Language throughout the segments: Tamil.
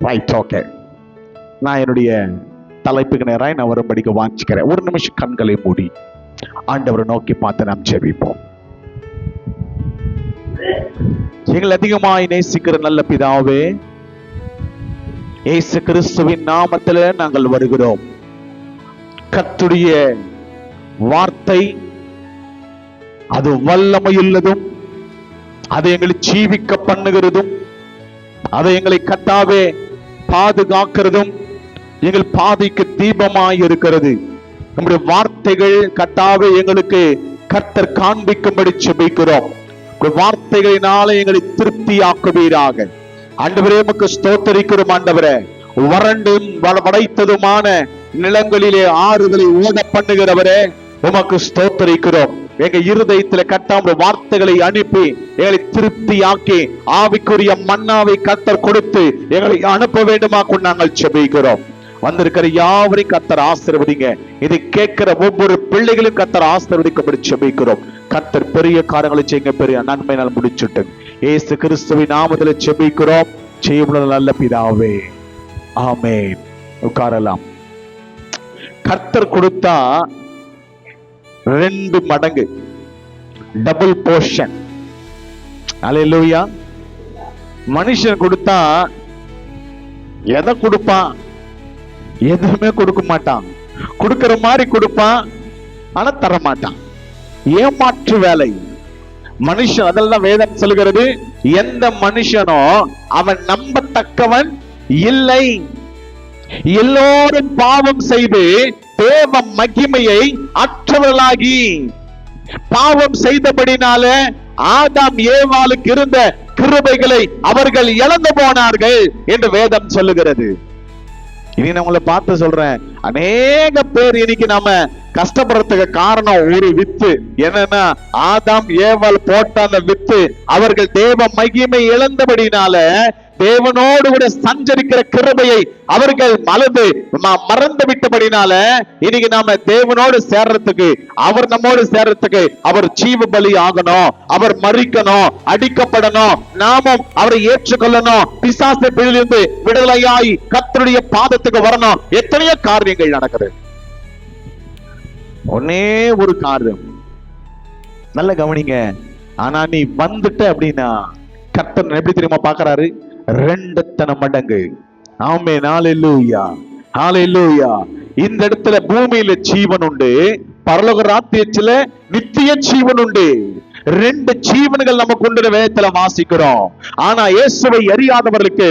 Right, okay. நான் என்னுடைய தலைப்புக்கு நேராக நான் வரும்படிக்கு வாஞ்சிக்கிறேன். ஒரு நிமிஷம் கண்களை மூடி ஆண்டவரை நோக்கி பார்த்து நாம் ஜெபிப்போம். எங்களை அதிகமாய் நேசிக்கிற நல்ல பிதாவே, இயேசு கிறிஸ்துவின் நாமத்தில் நாங்கள் வருகிறோம். கர்த்தருடைய வார்த்தை அது வல்லமையுள்ளதும், அதை எங்களை ஜீவிக்க பண்ணுகிறதும், அதை எங்களை கர்த்தாவே பாதுகாக்கிறதும், எங்கள் பாதைக்கு தீபமாய் இருக்கிறது. நம்முடைய வார்த்தைகள் கர்த்தாவே எங்களுக்கு கர்த்தர் காண்பிக்கும்படி ஜெபிக்கிறோம். வார்த்தைகளினால எங்களை திருப்தியாக்குவீராக. ஆண்டவரே, உமக்கு ஸ்தோத்திரிக்கிறோம். ஆண்டவரே, வறண்டும் வடைத்ததுமான நிலங்களிலே ஆறுதலை ஓட பண்ணுகிறவரே, உமக்கு ஸ்தோத்திரிக்கிறோம். எங்க இருதயத்துல கர்த்தாவுடைய வார்த்தைகளை அனுப்பி எங்களை திருப்தியாக்கி ஆவிக்குரிய மன்னாவை கர்த்தர் கொடுத்து எங்களை அனுப்ப வேண்டுமா கொண்டு நாங்கள் ஜெபிக்கிறோம். வந்திருக்கிற யாவரையும் கர்த்தர் ஆசீர்வதிங்க. இதை கேட்கிற ஒவ்வொரு பிள்ளைகளும் கர்த்தர் ஆசீர்வதிக்கும்படி ஜெபிக்கிறோம். கர்த்தர் பெரிய காரியங்களை செய்யுங்க, பெரிய நன்மை நாள் முடிச்சுட்டு இயேசு கிறிஸ்துவின் நாமத்தில் ஜெபிக்கிறோம். செய்யுள்ள நல்ல பிதாவே, ஆமென். உட்காரலாம். கர்த்தர் கொடுத்தா 2 மடங்கு, டபுள் போர்ஷன். அல்லேலூயா. மனுஷன் கொடுத்தா எதை கொடுப்பான்? எதுவுமே கொடுக்க மாட்டான். கொடுக்கிற மாதிரி கொடுப்பான், ஆனா தர மாட்டான். ஏமாற்று வேலை மனுஷன். அதெல்லாம் வேதம் சொல்கிறது, எந்த மனுஷனோ அவன் நம்பத்தக்கவன் இல்லை. எல்லோரும் பாவம் செய்து தேவ மகிமையை அற்றவர்களாகி பாவம் செய்தபடினால ஆதாம் ஏவாளுக்கு இருந்த கிருபைகளை அவர்கள் இழந்து போனார்கள் என்று வேதம் சொல்லுகிறது. இனி நான் உங்களை பார்த்து சொல்றேன், அநேக பேர் இன்னைக்கு நாம கஷ்டப்படுறதுக்கு காரணம் ஒரு வித்து. என்னன்னா, ஆதாம் ஏவாள் போட்ட அந்த வித்து அவர்கள் தேவ மகிமை இழந்தபடினால தேவனோடு கூட சஞ்சரிக்கிற கிருபையை அவர்கள் மறந்து விட்டபடினால இன்னைக்கு நாம தேவனோடு சேர்றதுக்கு, அவர் நம்மோடு சேர்றதுக்கு அவர் ஜீவ பலி ஆகணும், அவர் மரிக்கணும், அடிக்கப்படணும், நாமும் அவரை ஏற்றுக்கொள்ளணும், பிசாசு பிடியிலிருந்து விடுதலையாய் கர்த்தருடைய பாதத்துக்கு வரணும். எத்தனையோ காரியங்கள் நடக்குது. ஒன்னே ஒரு காரியம் நல்ல கவனிங்க. ஆனா நீ வந்துட்ட அப்படின்னா கர்த்தர் எப்படி தெரியுமா பாக்குறாரு? 2 மடங்கு. ஆமென். ஹல்லேலூயா, ஹல்லேலூயா. இந்த இடத்துல பூமியில ஜீவன் உண்டு, பரலோக ராஜ்யத்துல நித்திய ஜீவன் உண்டு. 2 ஜீவன்கள் நமக்கு உண்டு வேதத்துல வாசிக்கிறோம். ஆனா இயேசுவை அறியாதவர்களுக்கு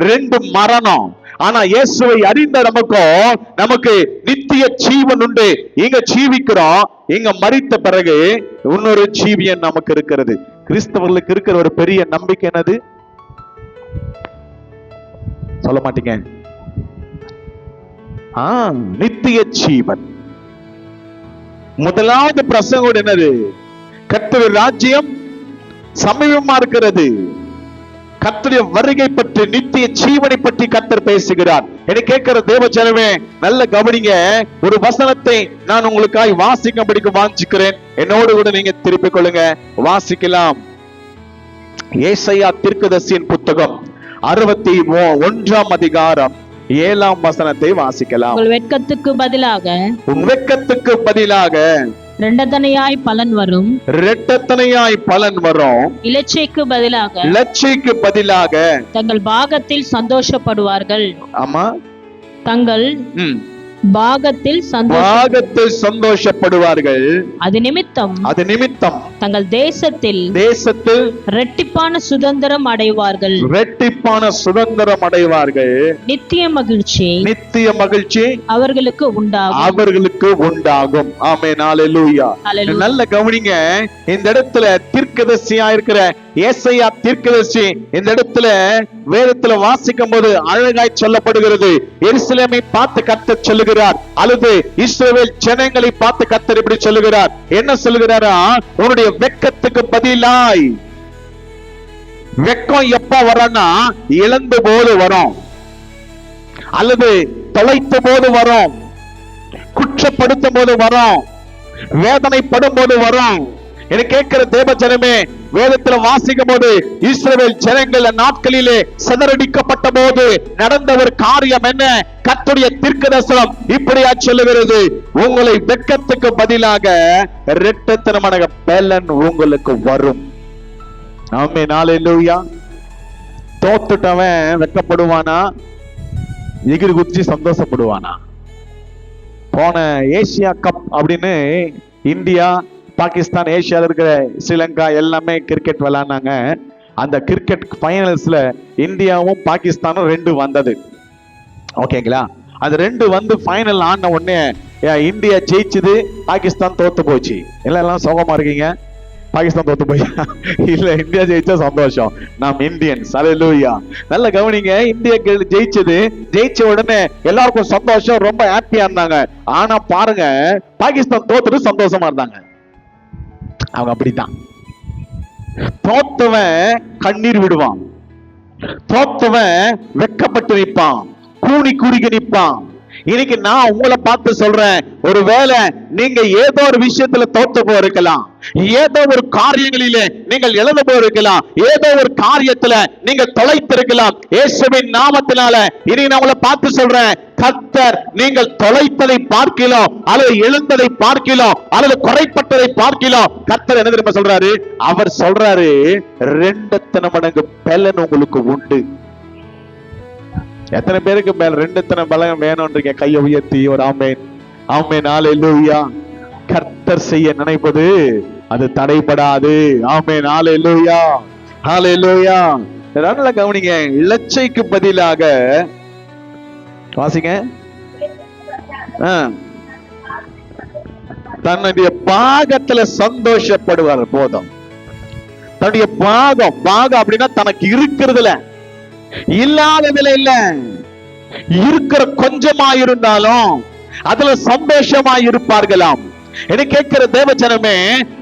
2 மரணம். ஆனா இயேசுவை அறிந்த நமக்கு நித்திய ஜீவன் உண்டு. இங்க ஜீவிக்கிறோம், இங்க மரித்த பிறகு இன்னொரு ஜீவியன் நமக்கு இருக்கிறது. கிறிஸ்தவர்களுக்கு இருக்கிற ஒரு பெரிய நம்பிக்கை என்னது? சொல்ல மாட்டீங்க. நித்திய ஜீவன். முதலாவது பிரசங்கம் என்னது? கர்த்தருடைய ராஜ்யம் சமீபமா இருக்கிறது. கர்த்தருடைய வருகை பற்றி, நித்திய ஜீவனை பற்றி கர்த்தர் பேசுகிறார். என்னை கேட்கிற தேவ ஜனமே, நல்ல கவனிங்க. ஒரு வசனத்தை நான் உங்களுக்காய் வாசிக்கும்படிக்கு வாஞ்சிக்கிறேன். என்னோடு கூட நீங்க திருப்பிக் கொள்ளுங்க. வாசிக்கலாம். ஏசாயா தீர்க்கதரிசியின் புத்தகம் 61ஆம் அதிகாரம் 7ஆம் வசனத்தை வாசிக்கலாம். உங்கள் வெட்கத்துக்கு பதிலாக, உன் வெட்கத்துக்கு பதிலாக இரண்டத்தனையாய் பலன் வரும். இரட்டத்தனையாய் பலன் வரும். இலச்சைக்கு பதிலாக, இலச்சைக்கு பதிலாக தங்கள் பாகத்தில் சந்தோஷப்படுவார்கள். ஆமா, தங்கள் பாகத்தில் சந்தோஷப்படுவார்கள். அது நிமித்தம் தங்கள் தேசத்தில் இரட்டிப்பான சுதந்திரம் அடைவார்கள். இரட்டிப்பான சுதந்திரம் அடைவார்கள். நித்திய மகிழ்ச்சி அவர்களுக்கு உண்டாகும். ஆமென். ஹல்லேலூயா. நல்ல கவனிங்க. இந்த இடத்துல தீர்க்கதரிசியா இருக்கிற ஏசாயா தீர்க்கதரிசி இந்த இடத்துல வேதத்துல வாசிக்கும் போது அழகாய் சொல்லப்படுகிறது. எருசலேமை பார்த்து கர்த்தர் சொல்லுகிறார், அல்லது இஸ்ரவேல் ஜனங்களை பார்த்து கர்த்தர் இப்படி சொல்லுகிறார். என்ன சொல்லுகிறாரா? உன்னுடைய வெட்கத்துக்கு பதிலாய். வெட்கம் எப்ப வரனா? இழந்த போது வரும், அல்லது தொலைத்த போது வரும், குற்றப்படுத்தும் போது வரும், வேதனைப்படும் போது வரும். எனக்கு கேட்கிற தேவ ஜனமே, வேதத்துல வாசிக்கும் போது இஸ்ரவேல் ஜனங்கள் நாட்களிலே சிதறடிக்கப்பட்ட போது நடந்த ஒரு காரியம் என்ன? கர்த்தருடைய தீர்க்கதரிசனம் இப்படியா சொல்லுகிறது, உங்களை வெட்கத்துக்கு பதிலாக இரட்டத்தனமான பலன் உங்களுக்கு வரும். ஆமென், ஹல்லேலூயா. தோத்துட்டவன் வெட்கப்படுவானா? எகிரி குதிச்சு சந்தோஷப்படுவானா? போன ஏசியா கப் அப்படின்னு இந்தியா, பாகிஸ்தான், ஏசியாவில் இருக்கிற ஸ்ரீலங்கா எல்லாமே கிரிக்கெட் விளையாடினாங்க. அந்த கிரிக்கெட் ஃபைனல்ஸ்ல இந்தியாவும் பாகிஸ்தானும் 2 வந்தது. ஓகேங்களா? அது 2 வந்து ஃபைனல் ஆன உடனே இந்தியா ஜெயிச்சது, பாகிஸ்தான் தோத்து போச்சு. எல்லாம் சோகமா இருக்கீங்க. பாகிஸ்தான் தோத்து போய் இல்ல, இந்தியா ஜெயிச்சா சந்தோஷம். நாம் இந்தியன்ஸ், ஹல்லேலூயா. நல்ல கவனிங்க, இந்தியா ஜெயிச்ச உடனே எல்லாருக்கும் சந்தோஷம், ரொம்ப ஹாப்பியா இருந்தாங்க. ஆனா பாருங்க, பாகிஸ்தான் தோத்துட்டு சந்தோஷமா இருந்தாங்க. அவங்க அப்படித்தான். தோத்தவன் கண்ணீர் விடுவான், தோத்தவன் வெட்கப்பட்டு நிற்பான், கூனி குறுகி நிற்பான். இன்னைக்கு நான் உங்களை பார்த்து சொல்றேன், ஒருவேளை நீங்க ஏதோ ஒரு விஷயத்துல தோத்து போயிருக்கலாம், ஏதோ ஒரு காரியங்களிலே நீங்கள் இழந்து போயிருக்கலாம், ஏதோ ஒரு காரியத்துல நீங்க தொலைத்திருக்கலாம். இயேசுவின் நாமத்தினால இனி நான் உங்களை பார்த்து சொல்றேன், கர்த்தர் நீங்கள் தொலைத்ததை பார்க்கலாம், அல்லது எழுந்ததை பார்க்கலாம், அல்லது குறைப்பட்டதை பார்க்கலாம். கர்த்தர் என்ன தெரியுமா சொல்றாரு? அவர் சொல்றாரு, 2 மடங்கு பலன் உங்களுக்கு உண்டு. எத்தனை பேருக்கு மேல் 2 பலன் வேணும்ன்றீங்க? கையை உயர்த்தி ஒரு ஆமென், ஆமென், ஹல்லேலூயா. கர்த்தர் செய்ய நினைப்பது அது தடைபடாது. ஆமென், ஹல்லேலூயா, ஹல்லேலூயா. நல்ல கவனிங்க, இலச்சைக்கு பதிலாக வாசிங்க, தன்னுடைய பாகத்துல சந்தோஷப்படுவார். போதும். தன்னுடைய பாகம் அப்படின்னா தனக்கு இருக்கிறதுல, இல்லாததுல இல்ல, இருக்கிற கொஞ்சமா இருந்தாலும் அதுல சந்தோஷமா இருப்பார்களாம். என்ன கேட்கிற தேவஜனமே,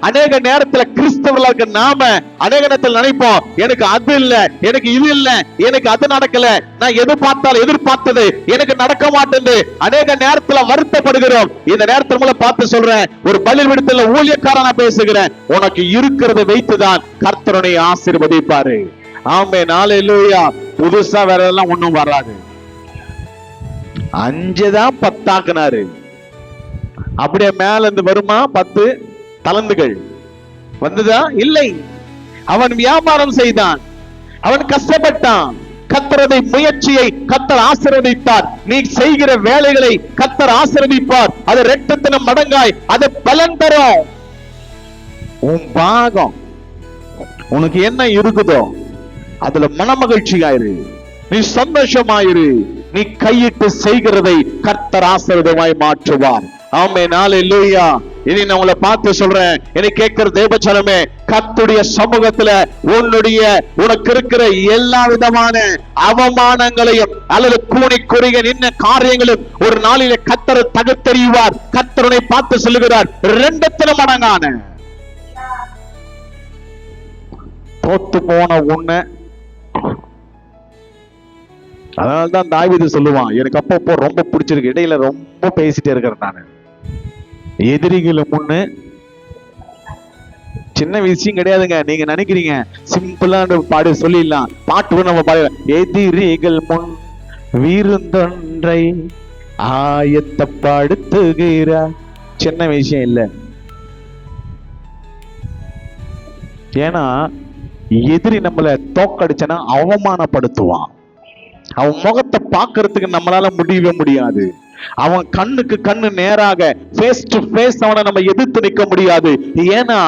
அநேக நேரத்துல கிறிஸ்தவர்களுக்கு நாம அநேக நேரத்தில் நினைப்போம், எனக்கு அது இல்ல, எனக்கு இது இல்ல, எனக்கு அது நடக்கல, நான் எதிர்பார்த்தது எனக்கு நடக்க மாட்டேங்குது. அநேக நேரத்துல வருத்தப்படுகிறோம். இந்த நேரத்தில் மூலம் பார்த்து சொல்றேன், ஒரு பலில் விடுதல ஊழியக்காரனா பேசுகிறேன், உனக்கு இருக்கிறத வைத்துதான் கர்த்தரை ஆசீர்வதிப்பாரு. ஆமென், ஹல்லேலூயா. புதுசா வேற எல்லாம் ஒண்ணும் வராது. 5 தான் 10 ஆக்குனாரு. அப்படியே மேல இருந்து வருமா 10 தலந்துகள் வந்ததா? இல்லை. அவன் வியாபாரம் செய்தான், அவன் கஷ்டப்பட்டான். கர்த்தரதை முயற்சியை கர்த்தர் ஆசீர்வதித்தார். நீ செய்கிற வேலைகளை கர்த்தர் ஆசீர்வதிப்பார். அது 2 மடங்காய் அது பலன் தரும். உன் பாகம், உனக்கு என்ன இருக்குதோ அதுல மனமகிழ்ச்சியாயிரு, நீ சந்தோஷமாயிரு. நீ கையிட்டு செய்கிறதை கர்த்தர் ஆசீர்வாதமாய் மாற்றுவார். ஆமென், ஹல்லேலூயா. இனி நான் உங்களை பார்த்து சொல்றேன், என்னை கேட்கிற தேவஜனமே, கர்த்தருடைய சமூகத்துல உனக்கு இருக்கிற எல்லா விதமான அவமானங்களையும் அல்லது கூனி குறுகிய நின்ன காரியங்களும் ஒரு நாளிலே கர்த்தர் தகுத்தறிவார். கர்த்தரை பார்த்து சொல்லுகிறார், 2 மடங்கான தோத்து போன உன்னை. அதனால்தான் தாவீது சொல்லுவான், எனக்கு அப்பப்போ ரொம்ப பிடிச்சிருக்கு, இடையில ரொம்ப பேசிட்டே இருக்கிறேன் நானு. எதிரிகளும் முன்னு சின்ன விஷயம் கிடையாதுங்க. நீங்க நினைக்கிறீங்க சிம்பிளா பாடு சொல்லிடலாம், பாட்டு நம்ம பாடு. எதிரிகள் முன் விருந்தொன்றை ஆயத்தப்படுத்துகிறார். சின்ன விஷயம் இல்ல. ஏன்னா எதிரி நம்மளை தோக்கடிச்சனா அவமானப்படுத்துவான். அவன் முகத்தை பார்க்கறதுக்கு நம்மளால முடியவே முடியாது. அவன் கண்ணுக்கு கண்ணு நேராக ஃபேஸ் டு ஃபேஸ் அவனை நம்ம எதிர்த்து நிற்க முடியாது. ஏன்னா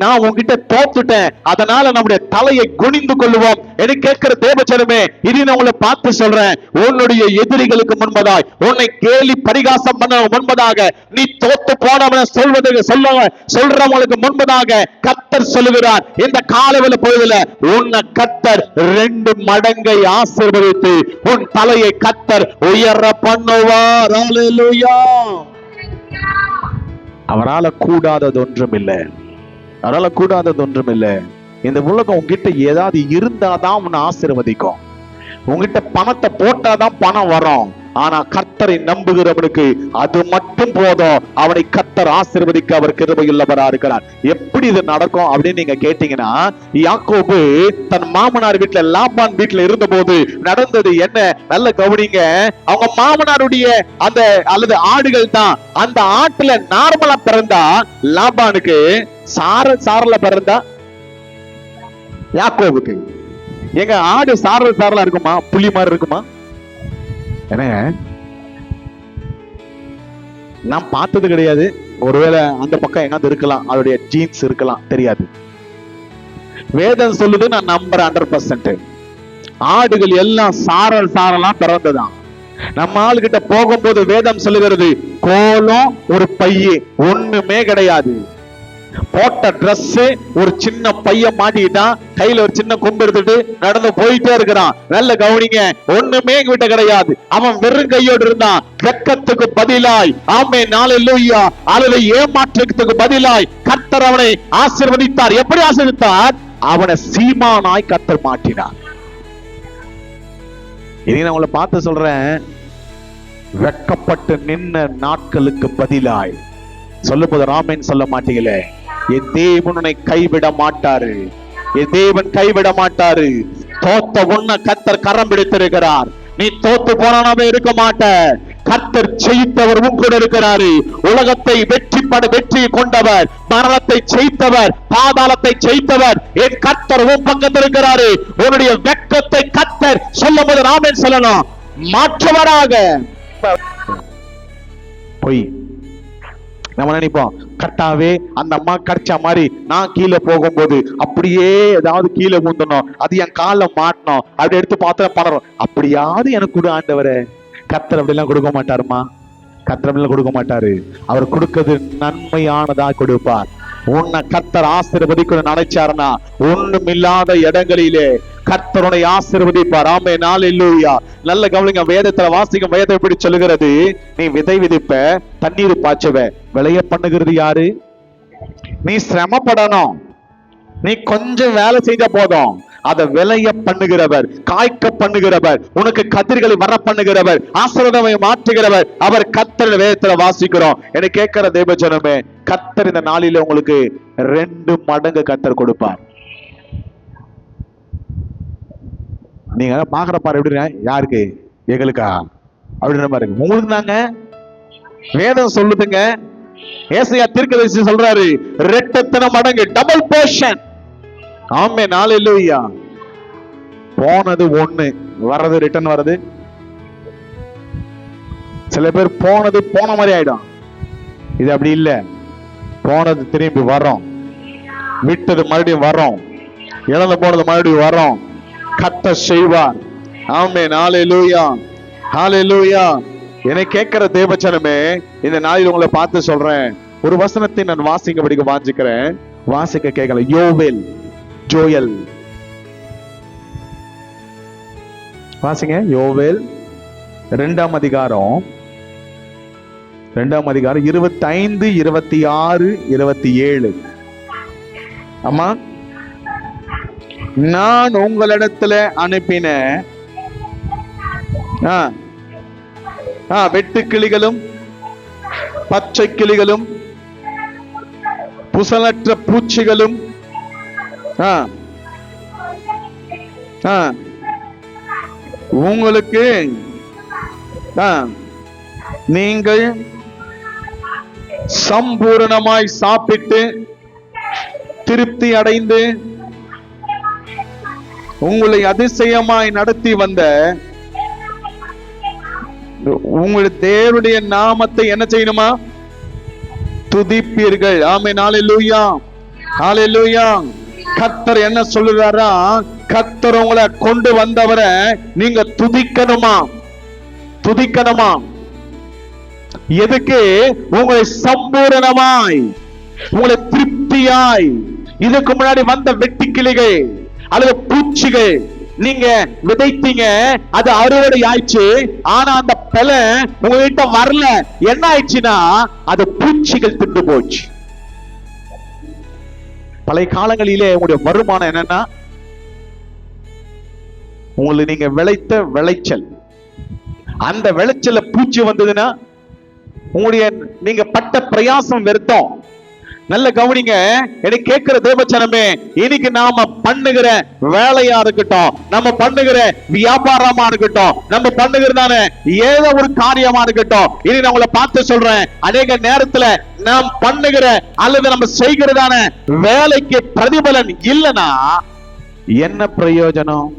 நான் உன்கிட்ட தோத்துட்டேன், அதனால நம்முடைய தலையை குனிந்து கொள்ளுவோம். எனக்கு கேட்கிற தேவச்சனமே, இனி நான் உங்களை பார்த்து சொல்றேன், உன்னுடைய எதிரிகளுக்கு முன்பதாய், உன்னை கேலி பரிகாசம் பண்ண முன்பதாக, நீ தோத்து போனவன சொல்றவங்களுக்கு முன்பதாக கர்த்தர் சொல்லுகிறார், இந்த காலவெளி பொழுதுல உன்னை கர்த்தர் 2 மடங்கை ஆசீர்வதித்து உன் தலையை கர்த்தர் உயர பண்ணுவார். ஹல்லேலூயா. அவரால கூடாதது ஒன்றுமில்லை, அவரால கூடாதது ஒன்றுமில்லை. இந்த உலகம் உங்ககிட்ட ஏதாவது இருந்தாதான் உன்னை ஆசீர்வதிக்கும். உங்ககிட்ட பணத்தை போட்டாதான் பணம் வரும். ஆனா கர்த்தரை நம்புகிறவனுக்கு அது மட்டும் போதும். அவனை கர்த்தர் ஆசீர்வதிக்க அவர் கிருபையுள்ளவரா இருக்கிறார். எப்படி இது நடக்கும் அப்படின்னு நீங்க கேட்டீங்கன்னா, யாக்கோபு தன் மாமனார் வீட்டுல லாபான் வீட்டுல இருந்த போது நடந்தது என்ன நல்ல கவனிங்க. அவங்க மாமனாருடைய அந்த அல்லது ஆடுகள் தான். அந்த ஆட்டுல நார்மலா பிறந்தா லாபானுக்கு, சாரல பிறந்தா யாக்கோபுக்கு. எங்க ஆடு சாரலா இருக்குமா, புலி மாதிரி இருக்குமா? என்னங்க, நான் பார்த்தது கிடையாது. ஒருவேளை அந்த பக்கம் எங்காவது இருக்கலாம், அவருடைய ஜீன்ஸ் இருக்கலாம், தெரியாது. வேதம் சொல்லுது, நான் நம்புறேன் 100%. ஆடுகள் எல்லாம் சாரலா பிறந்ததான். நம்ம ஆளுகிட்ட போகும்போது வேதம் சொல்லுகிறது, கோலம் ஒரு பைய ஒண்ணுமே கிடையாது. போட்ட ட்ரெஸ் ஒரு சின்ன பைய மாட்டிக்கிட்டான், கையில ஒரு சின்ன கொம்பு எடுத்துட்டு நடந்து போயிட்டே இருக்கிறான். நல்ல கவனிங்க, ஒண்ணுமே கிட்ட கிடையாது. அவன் வெறும் கையோடு இருந்தான். வெக்கத்துக்கு பதிலாய், ஆமென் ஹல்லேலூயா, அல்லது ஏமாற்றத்துக்கு பதிலாய் கர்த்தர் அவனை ஆசீர்வதித்தார். எப்படி ஆசீர்வதித்தார்? அவனை சீமானாய் கர்த்தர் மாற்றினார். இனி நான் உங்களை பார்த்து சொல்றேன், வெக்கப்பட்டு நின்ன நாட்களுக்கு பதிலாய் சொல்லும் போது ராமேன் சொல்ல மாட்டீங்களே, என் தேவன் உன்னை கைவிட மாட்டாரு, என் தேவன் கைவிட மாட்டாரு. தோத்த உன்னை கர்த்தர் கரம் பிடித்திருக்கிறார். நீ தோத்து போனாவே இருக்க மாட்ட. கர்த்தர் ஜெயித்தவர் உன் கூட இருக்கிறாரு. உலகத்தை வெற்றி கொண்டவர், மரணத்தை ஜெயித்தவர், பாதாளத்தை ஜெயித்தவர் என் கர்த்தர் உன் பக்கத்தில் இருக்கிறாரு. உன்னுடைய வெட்கத்தை கர்த்தர் சொல்லும் போது ராமேன் சொல்லணும், மாற்றவராக. பொய் நம்ம நினைப்போம், கட்டாவே அந்த அம்மா கடிச்ச மாதிரி நான் கீழே போகும்போது அப்படியே ஏதாவது கீழே ஊந்தணும், அது என் கால மாட்டணும், அப்படி எடுத்து பாத்திர பணம் அப்படியாவது எனக்கு கொடு ஆண்டவரே. கர்த்தர் அப்படிலாம் கொடுக்க மாட்டாருமா, கர்த்தர் அப்படிலாம் கொடுக்க மாட்டாரு. அவர் கொடுக்கிறது நன்மையானதா கொடுப்பார். உன்னை கர்த்தர் ஆசீர்வதிக்கணும்னு நினைச்சாருன்னா ஒண்ணும் இல்லாத இடங்களிலே கர்த்தருடைய ஆசீர்வதிப்பார். ஆமென் ஹல்லேலூயா. நல்ல கவனிங்க, வேதத்துல வாசிக்கும் வேதம் எப்படி சொல்லுகிறது, நீ விதை விதைப்ப, தண்ணீர் பாய்ச்சவ, விளைய பண்ணுகிறது யாரு? நீ சிரமப்படணும், நீ கொஞ்சம் வேலை செய்த போதும், அதை விளைய பண்ணுகிறவர், காய்க்க பண்ணுகிறவர், உனக்கு கதிர்களை வர பண்ணுகிறவர், ஆசீர்வாதத்தை மாற்றுகிறவர் அவர். கர்த்தர் வேதத்துல வாசிக்கிறோம். என்னை கேட்கிற தேவஜனமே, கர்த்தர் இந்த நாளில உங்களுக்கு 2 மடங்கு கர்த்தர் கொடுப்பார். நீங்க பாக்குற பாரு எப்படி, யாருக்கு? எங்களுக்கா அப்படின்ற மாதிரி இருக்கு. உங்களுக்கு தாங்க வேதம் சொல்லுதுங்க. ஏசாயா தீர்க்கதரிசி சொல்றாரு, 2 மடங்கு, டபுள் போர்ஷன். ஆமென் ஹல்லேலூயா. போனது 1, வர்றது ரிட்டர்ன் வருது. சில பேர் போனது போன மாதிரி ஆயிடும். இது அப்படி இல்ல, போனது திரும்பி வரோம், விட்டது மறுபடியும் வரோம், இழந்து போனது மறுபடியும் வரோம். கர்த்தர் செய்வார். ஆமென் ஹல்லேலூயா, ஹல்லேலூயா. என்னை கேட்கிற தேவச்சனமே, இந்த நாளில் உங்களை பார்த்து சொல்றேன், ஒரு வசனத்தை நான் வாசிக்க வாஞ்சிக்கிறேன். வாசிக்க கேட்கல. யோவேல், ஜோயல், வாசிங்க. யோவேல் 2ஆம் அதிகாரம் 25, 26, 27. அம்மா, நான் உங்களிடத்துல அனுப்பின வெட்டு கிளிகளும் பச்சை கிளிகளும் புசலற்ற பூச்சிகளும் உங்களுக்கு நீங்கள் சம்பூரணமாய் சாப்பிட்டு திருப்தி அடைந்து உங்களை அதிசயமாய் நடத்தி வந்த உங்களுடைய தேவனுடைய நாமத்தை என்ன செய்யணுமா? துதிப்பீர்கள். ஆமென் ஹல்லேலூயா, ஹல்லேலூயா. கர்த்தர் என்ன சொல்லுறாரா? கர்த்தர் உங்களை கொண்டு வந்தவரை நீங்க துதிக்கணுமா, துதிக்கணுமா. எதுக்கு? உங்களை சம்பூரணமாய், உங்களை திருப்தியாய். இதுக்கு முன்னாடி வந்த வெட்டி கிளிகள் அல்லது பூச்சிகள் நீங்க விதைத்தீங்க, அது அறுவடை ஆயிடுச்சு. ஆனா அந்த பலன் உங்ககிட்ட வரல. என்ன ஆயிடுச்சுன்னா அது பூச்சிகள் திண்டு போச்சு. பழைய காலங்களிலே உங்களுடைய வருமானம் என்னன்னா, உங்களுக்கு நீங்க விளைத்த விளைச்சல் அந்த விளைச்சல பூச்சி வந்ததுன்னா உங்களுடைய நீங்க பட்ட பிரயாசம் வெறுத்தோம். நல்ல கவனிங்க, என்னை கேட்கிற தேவச்சனமே, இன்னைக்கு நாம பண்ணுகிற வேலையா இருக்கட்டும், நம்ம பண்ணுகிற வியாபாரமா இருக்கட்டும், நம்ம பண்ணுகிறதான ஏதோ ஒரு காரியமா இருக்கட்டும், இனி நான் உங்களை பார்த்து சொல்றேன், அநேக நேரத்துல நாம் பண்ணுகிற அல்லது நம்ம செய்கிறதான வேலைக்கு பிரதிபலன் இல்லைன்னா என்ன பிரயோஜனம்?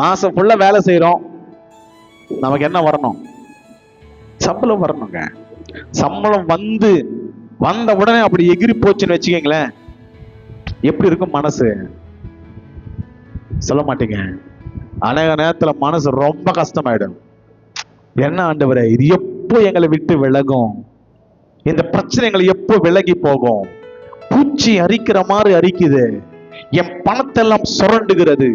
மாசம் ஃபுல்லா வேலை செய்யறோம், நமக்கு என்ன வரணும்? சம்பளம் வரணுங்க. சம்பளம் வந்த உடனே அப்படி எகிரி போச்சுன்னு வச்சுக்கீங்களேன், எப்படி இருக்கும் மனசு? சொல்ல மாட்டீங்க. அநேக நேரத்துல மனசு ரொம்ப கஷ்டமாயிடும். என்ன ஆண்டவரே, இது எப்போ எங்களை விட்டு விலகும்? இந்த பிரச்சனைகள் எப்போ விலகி போகும்? பூச்சி அரிக்கிற மாதிரி அரிக்குது, என் பணத்தை எல்லாம் சுரண்டுகிறது,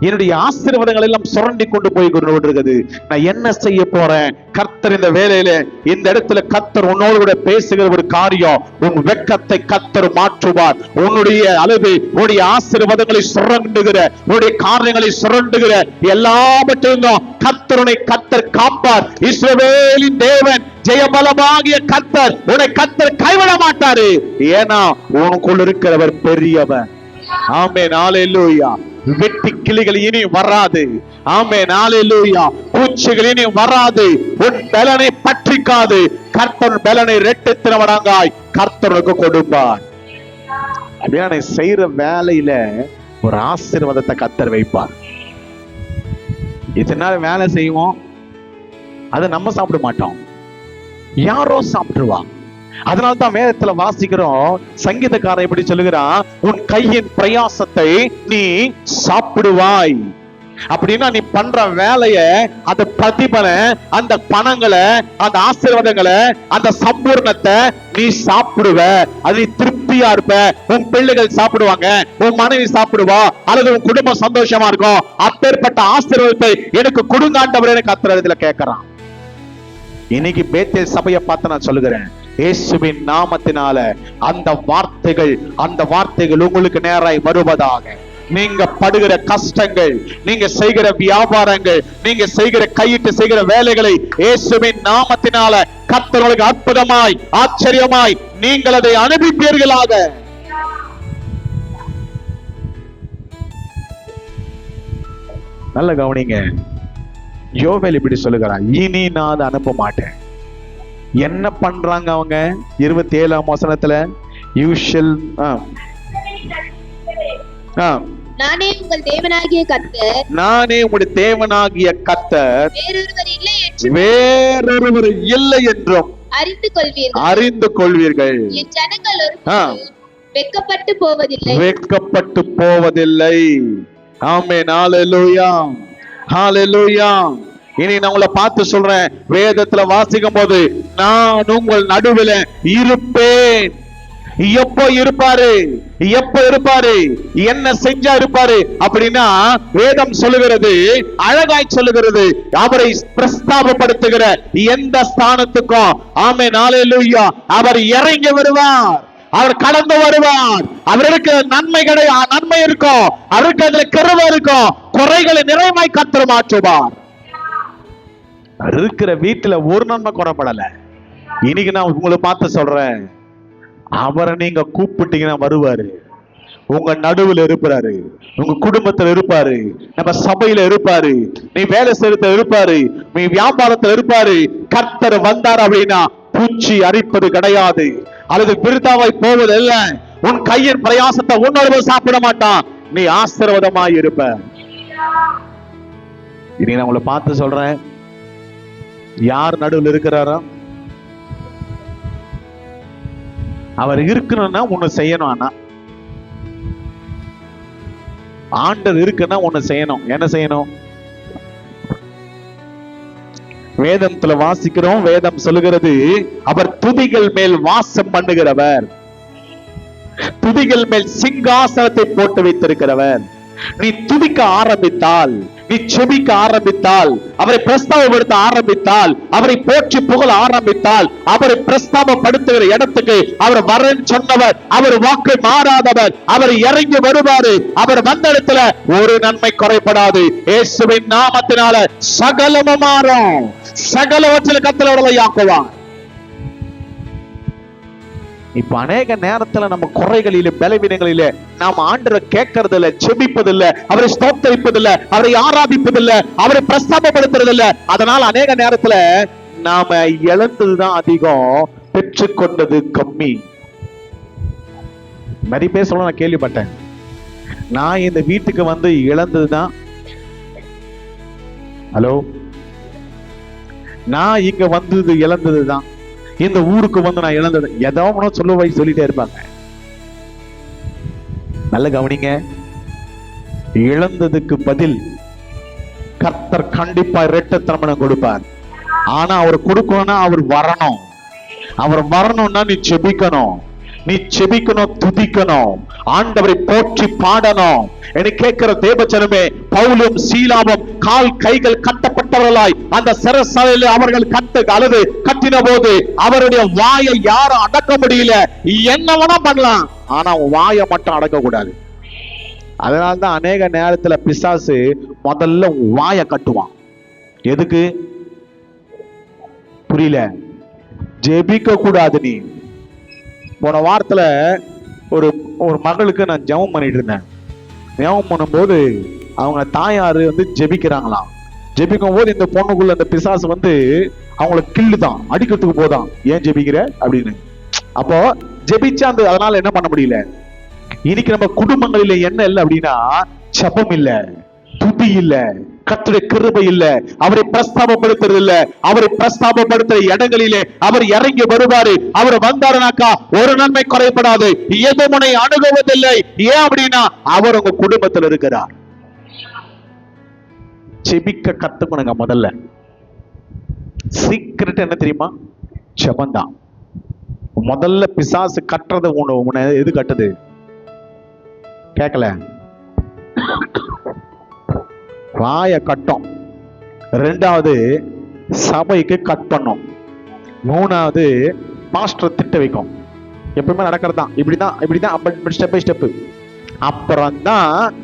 என்னுடைய ஆசீர்வாதங்கள் எல்லாம் சுரண்டி கொண்டு போய் கொண்டிருக்கிறது. நான் என்ன செய்ய போறேன்? கர்த்தர் இந்த வேலையில இந்த இடத்துல கர்த்தர் உன்னோடு கூட பேசுகிற ஒரு காரியம், உன் வெட்கத்தை கர்த்தர் மாற்றுவார். உன்னுடைய அளவு, உன்னுடைய ஆசீர்வாதங்களை சுரண்டுகிற, உன்னுடைய காரியங்களை சுரண்டுகிற எல்லாவற்றையும் கர்த்தர் காப்பார். இஸ்ரவேலின் தேவன் ஜெயபலமாகிய கர்த்தர் உன்னை கர்த்தர் கைவிட மாட்டாரு. ஏன்னா உனக்குள் இருக்கிறவர் பெரியவர். ஆமென், ஹல்லேலூயா. வெட்டி கிளிகள் இனி வராது. ஆமென், ஹல்லேலூயா. பூச்சிகள் இனி வராது. உன் பலனை பற்றிக்காது. கர்த்தர் பலனை ரெட்டித்தின மடங்காய் கர்த்தருக்கு கொடுப்பார். அப்படியே செய்யற வேலையில ஒரு ஆசீர்வாதத்தை கர்த்தர் வைப்பார். இதனால வேலை செய்வோம், அதை நம்ம சாப்பிட மாட்டோம், யாரோ சாப்பிட்டுருவாங்க. அதனால்தான் வேதத்துல வாசிக்கிறோம், சங்கீதக்காரன் எப்படி சொல்லுகிறான், உன் கையின் பிரயாசத்தை நீ சாப்பிடுவாய். அப்படின்னா நீ பண்ற வேலைய, அந்த பிரதிபலனை, அந்த பணங்களை, அந்த ஆசீர்வாதங்களை, அந்த சம்பூர்ணத்தை நீ சாப்பிடுவ. அது நீ திருப்தியா இருப்ப. உன் பிள்ளைகள் சாப்பிடுவாங்க, உன் மனைவி சாப்பிடுவா, அல்லது உன் குடும்பம் சந்தோஷமா இருக்கும். அப்பேற்பட்ட ஆசீர்வாதத்தை எனக்கு கொடுங்காண்டவரே கர்த்தரிடத்துல கேட்கிறான். இன்னைக்கு பேத்தேல் சபையை பார்த்து நான் சொல்லுகிறேன், இயேசுவின் நாமத்தினால அந்த வார்த்தைகள் உங்களுக்கு நேராய் வருவதாக. நீங்க படுகிற கஷ்டங்கள், நீங்க செய்கிற வியாபாரங்கள், நீங்க செய்கிற கையிட்டு செய்கிற வேலைகளை இயேசுவின் நாமத்தினால கர்த்தர் உங்களுக்கு அற்புதமாய், ஆச்சரியமாய் நீங்கள் அதை அனுபவிப்பீர்களாக. நல்ல கவனிங்க, யோவேல் இப்படி சொல்லுகிறான், இனி நான் அதை அனுப்ப மாட்டேன். என்ன பண்றாங்க அவங்க? 27ஆம் வசனத்துல, you shall நானே உங்கள் தேவனாகிய கர்த்தர், நானே உங்களுடைய தேவனாகிய கர்த்தர், வேறொருவர் இல்லை என்றும் அறிந்து கொள்வீர்கள். என் ஜனங்கள் வெட்கப்பட்டு போவதில்லை. ஆமென், ஹல்லேலூயா, ஹல்லேலூயா. இனி நான் உங்களை பார்த்து சொல்றேன், வேதத்துல வாசிக்கும் போது, நான் உங்கள் நடுவில் இருப்பேன். எப்போ இருப்பாரு? என்ன செஞ்சா இருப்பாரு அப்படின்னா, வேதம் சொல்லுகிறது, அழகாய் சொல்லுகிறது, அவரை பிரஸ்தாபப்படுத்துகிற எந்த ஸ்தானத்துக்கும், ஆமென், ஹல்லேலூயா, அவர் இறங்கி வருவார், அவர் கடந்து வருவார். அவருக்கு நன்மை இருக்கும், அவருக்கு அதுல கிருபை இருக்கும், குறைகளை நிறைவாய் கர்த்தர் மாற்றுவார். இருக்கிற வீட்டுல ஒரு நன்மை குறைபடல. இன்னைக்கு நான் உங்களை பார்த்து சொல்றேன், அவரை நீங்க கூப்பிட்டீங்கன்னா வருவாரு. உங்க நடுவில் இருப்பாரு, உங்க குடும்பத்துல இருப்பாரு, நம்ம சபையில இருப்பாரு, நீ வேலை செய்யறதுல இருப்பாரு, நீ வியாபாரத்துல இருப்பாரு. கர்த்தர் வந்தார் அப்படின்னா பூச்சி அரிப்பது கிடையாது, அல்லது விருதாவாய் போவது இல்ல. உன் கையின் பிரயாசத்தை உன்னொருவர் சாப்பிட மாட்டான். நீ ஆசீர்வாதமாய் இருப்ப. இனி நான் உங்களை பார்த்து சொல்றேன், யார் நடுவில் இருக்கிறாரோ அவர் இருக்கணும்னா ஒண்ணு செய்யணும். ஆனா ஆண்டவர் இருக்குன்னா ஒண்ணு செய்யணும். என்ன செய்யணும்? வேதத்துல வாசிக்கிறோம், வேதம் சொல்லுகிறது, அவர் துதிகள் மேல் வாசம் பண்ணுகிறவர், துதிகள் மேல் சிங்காசனத்தை போட்டு வைத்திருக்கிறவர். நீ துதிக்க ஆரம்பித்தால், நீ நீ செபிக்க ஆரம்பித்தால், அவரை பிரஸ்தாபப்படுத்த ஆரம்பித்தால், அவரை போற்றி புகழ ஆரம்பித்தால், அவரை பிரஸ்தாபப்படுத்துகிற இடத்துக்கு அவர் வரேன்னு சொன்னவர், அவர் வாக்கு மாறாதவர், அவர் இறங்கி வருவாரு. அவர் வந்த இடத்துல ஒரு நன்மை குறைபடாது. இயேசுவின் நாமத்தினால சகலமும் மாறும். சகலவற்றில் கர்த்தர் விடுதலையாக்குவார். இப்ப அநேக நேரத்துல நம்ம குறைகளிலே, பலவீனங்களிலே நாம் ஆண்டவரை கேட்கறது இல்ல, செபிப்பதில்லை, அவரை ஸ்தோத்தரிப்பதில்லை, அவரை ஆராதிப்பதில்லை, அவரை பிரஸ்தாபப்படுத்துறதில்லை. அதனால அநேக நேரத்துல நாம இழந்ததுதான் அதிகம், பெற்றுக்கொண்டது கம்மி. நிறைய பேர் சொல்ல நான் கேள்விப்பட்டேன், நான் இந்த வீட்டுக்கு வந்து இழந்ததுதான், ஹலோ, நான் இங்க வந்தது இழந்ததுதான், இந்த ஊருக்கு வந்து நான் இழந்தது, ஏதோ சொல்லிட்டே இருப்பாங்க. நல்ல கவனிங்க, இழந்ததுக்கு பதில் கர்த்தர் கண்டிப்பா இரட்டத்தனமனம் கொடுப்பார். ஆனா அவர் கொடுக்கணும்னா அவர் வரணும். அவர் வரணும்னா நீ செபிக்கணும், நீ செபிக்கணும், துதிக்கணும், ஆண்டவரை போற்றி பாடணும். என்னை கேட்கிற தேவச்சனமே, பவுலும் சீலாவும் கால் கைகள் கட்டப்பட்டவர்களாய் அந்த சிறைச்சாலையில் அவர்கள் அழுது கட்டின போது அவருடைய வாயை யாரும் அடக்க முடியல. என்ன வேணா பண்ணலாம், ஆனா வாயை மட்டும் அடக்க கூடாது. அதனால்தான் அநேக நேரத்துல பிசாசு முதல்ல வாயை கட்டுவான். எதுக்கு புரியல? ஜெபிக்க கூடாது. நீ போன வாரத்துல ஒரு மகளுக்கு நான் ஜெபம் பண்ணிட்டு இருந்தேன். ஜெபம் பண்ணும்போது அவங்க தாயாரு வந்து ஜெபிக்கிறாங்களாம். ஜெபிக்கும் போது இந்த பொண்ணுக்குள்ள அந்த பிசாசு வந்து அவங்கள கில்லுதான், அடிக்கிறதுக்கு போதான். ஏன் ஜெபிக்கிற அப்படின்னு. அப்போ ஜெபிச்சா அந்த அதனால என்ன பண்ண முடியல. இன்னைக்கு நம்ம குடும்பங்களில என்ன இல்லை அப்படின்னா, ஜெபம் இல்ல, துதி இல்ல, கர்த்தருடைய கிருபை இல்ல, அவரை பிரஸ்தாபப்படுத்துறது இல்ல. அவரை பிரஸ்தாபப்படுத்துற இடங்களிலே அவர் இறங்கி வருவாரு. அவர் வந்தாருனாக்கா ஒரு நன்மை குறைபடாது, எதுமுனை அணுகுவதில்லை. ஏன் அப்படின்னா அவர் உங்க குடும்பத்தில் இருக்கிறார். செபிக்க கத்துக்கணுங்க. முதல்ல சீக்கிரட் என்ன தெரியுமா? ஜெபந்தான். முதல்ல பிசாசு கட்டுறது உன்னை எது கட்டுது? கேட்கல, வாய கட்டும். ரெண்டாவது சபைக்கு கட் பண்ணும். மூணாவது பாஸ்டர் திட்ட வைக்கும். எப்பவுமே நடக்கிறது தான். இப்படிதான் அப்படி ஸ்டெப் பை ஸ்டெப். அப்புறம் தான்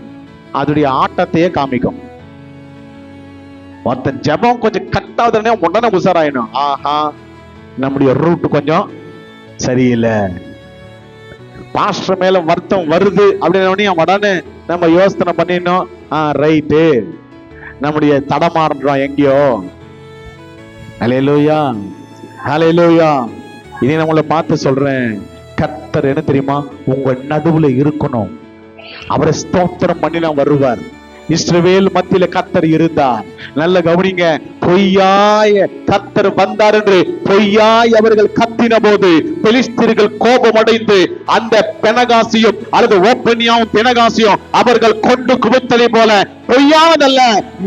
அதோடைய ஆட்டத்தையே காமிக்கும். ஒருத்தன் ஜெபம் கொஞ்சம் கட்டாதுன்னே உடனே உசாராயணும். ஆஹா, நம்முடைய ரூட் கொஞ்சம் சரியில்லை, பாஸ்டர் மேல வருத்தம் வருது அப்படின்னு உடனே நம்ம யோசனை பண்ணிடணும். ரைட்டு, நம்முடைய தடமாறுறோம் எங்கேயோ. ஹல்லேலூயா, ஹல்லேலூயா. இனி நம்மளை பார்த்து சொல்றேன், கர்த்தர் என்ன தெரியுமா உங்க நடுவுல இருக்கணும். அவரை ஸ்தோத்திரம் பண்ணி நான் வருவார். இஸ்ரவேல் மத்தியில கர்த்தர் இருந்தார். நல்ல கவனிங்க, பொய்யாய கர்த்தர் வந்தார் என்று பொய்யாய் அவர்கள் கத்தின போது பெலிஸ்தர்கள் கோபம் அடைந்து அந்த பெனகாசியும் அல்லது ஓப்பனியாவும் பெனகாசியும் அவர்கள் கொண்டு குவித்தலை போல பொய்யானதல்ல,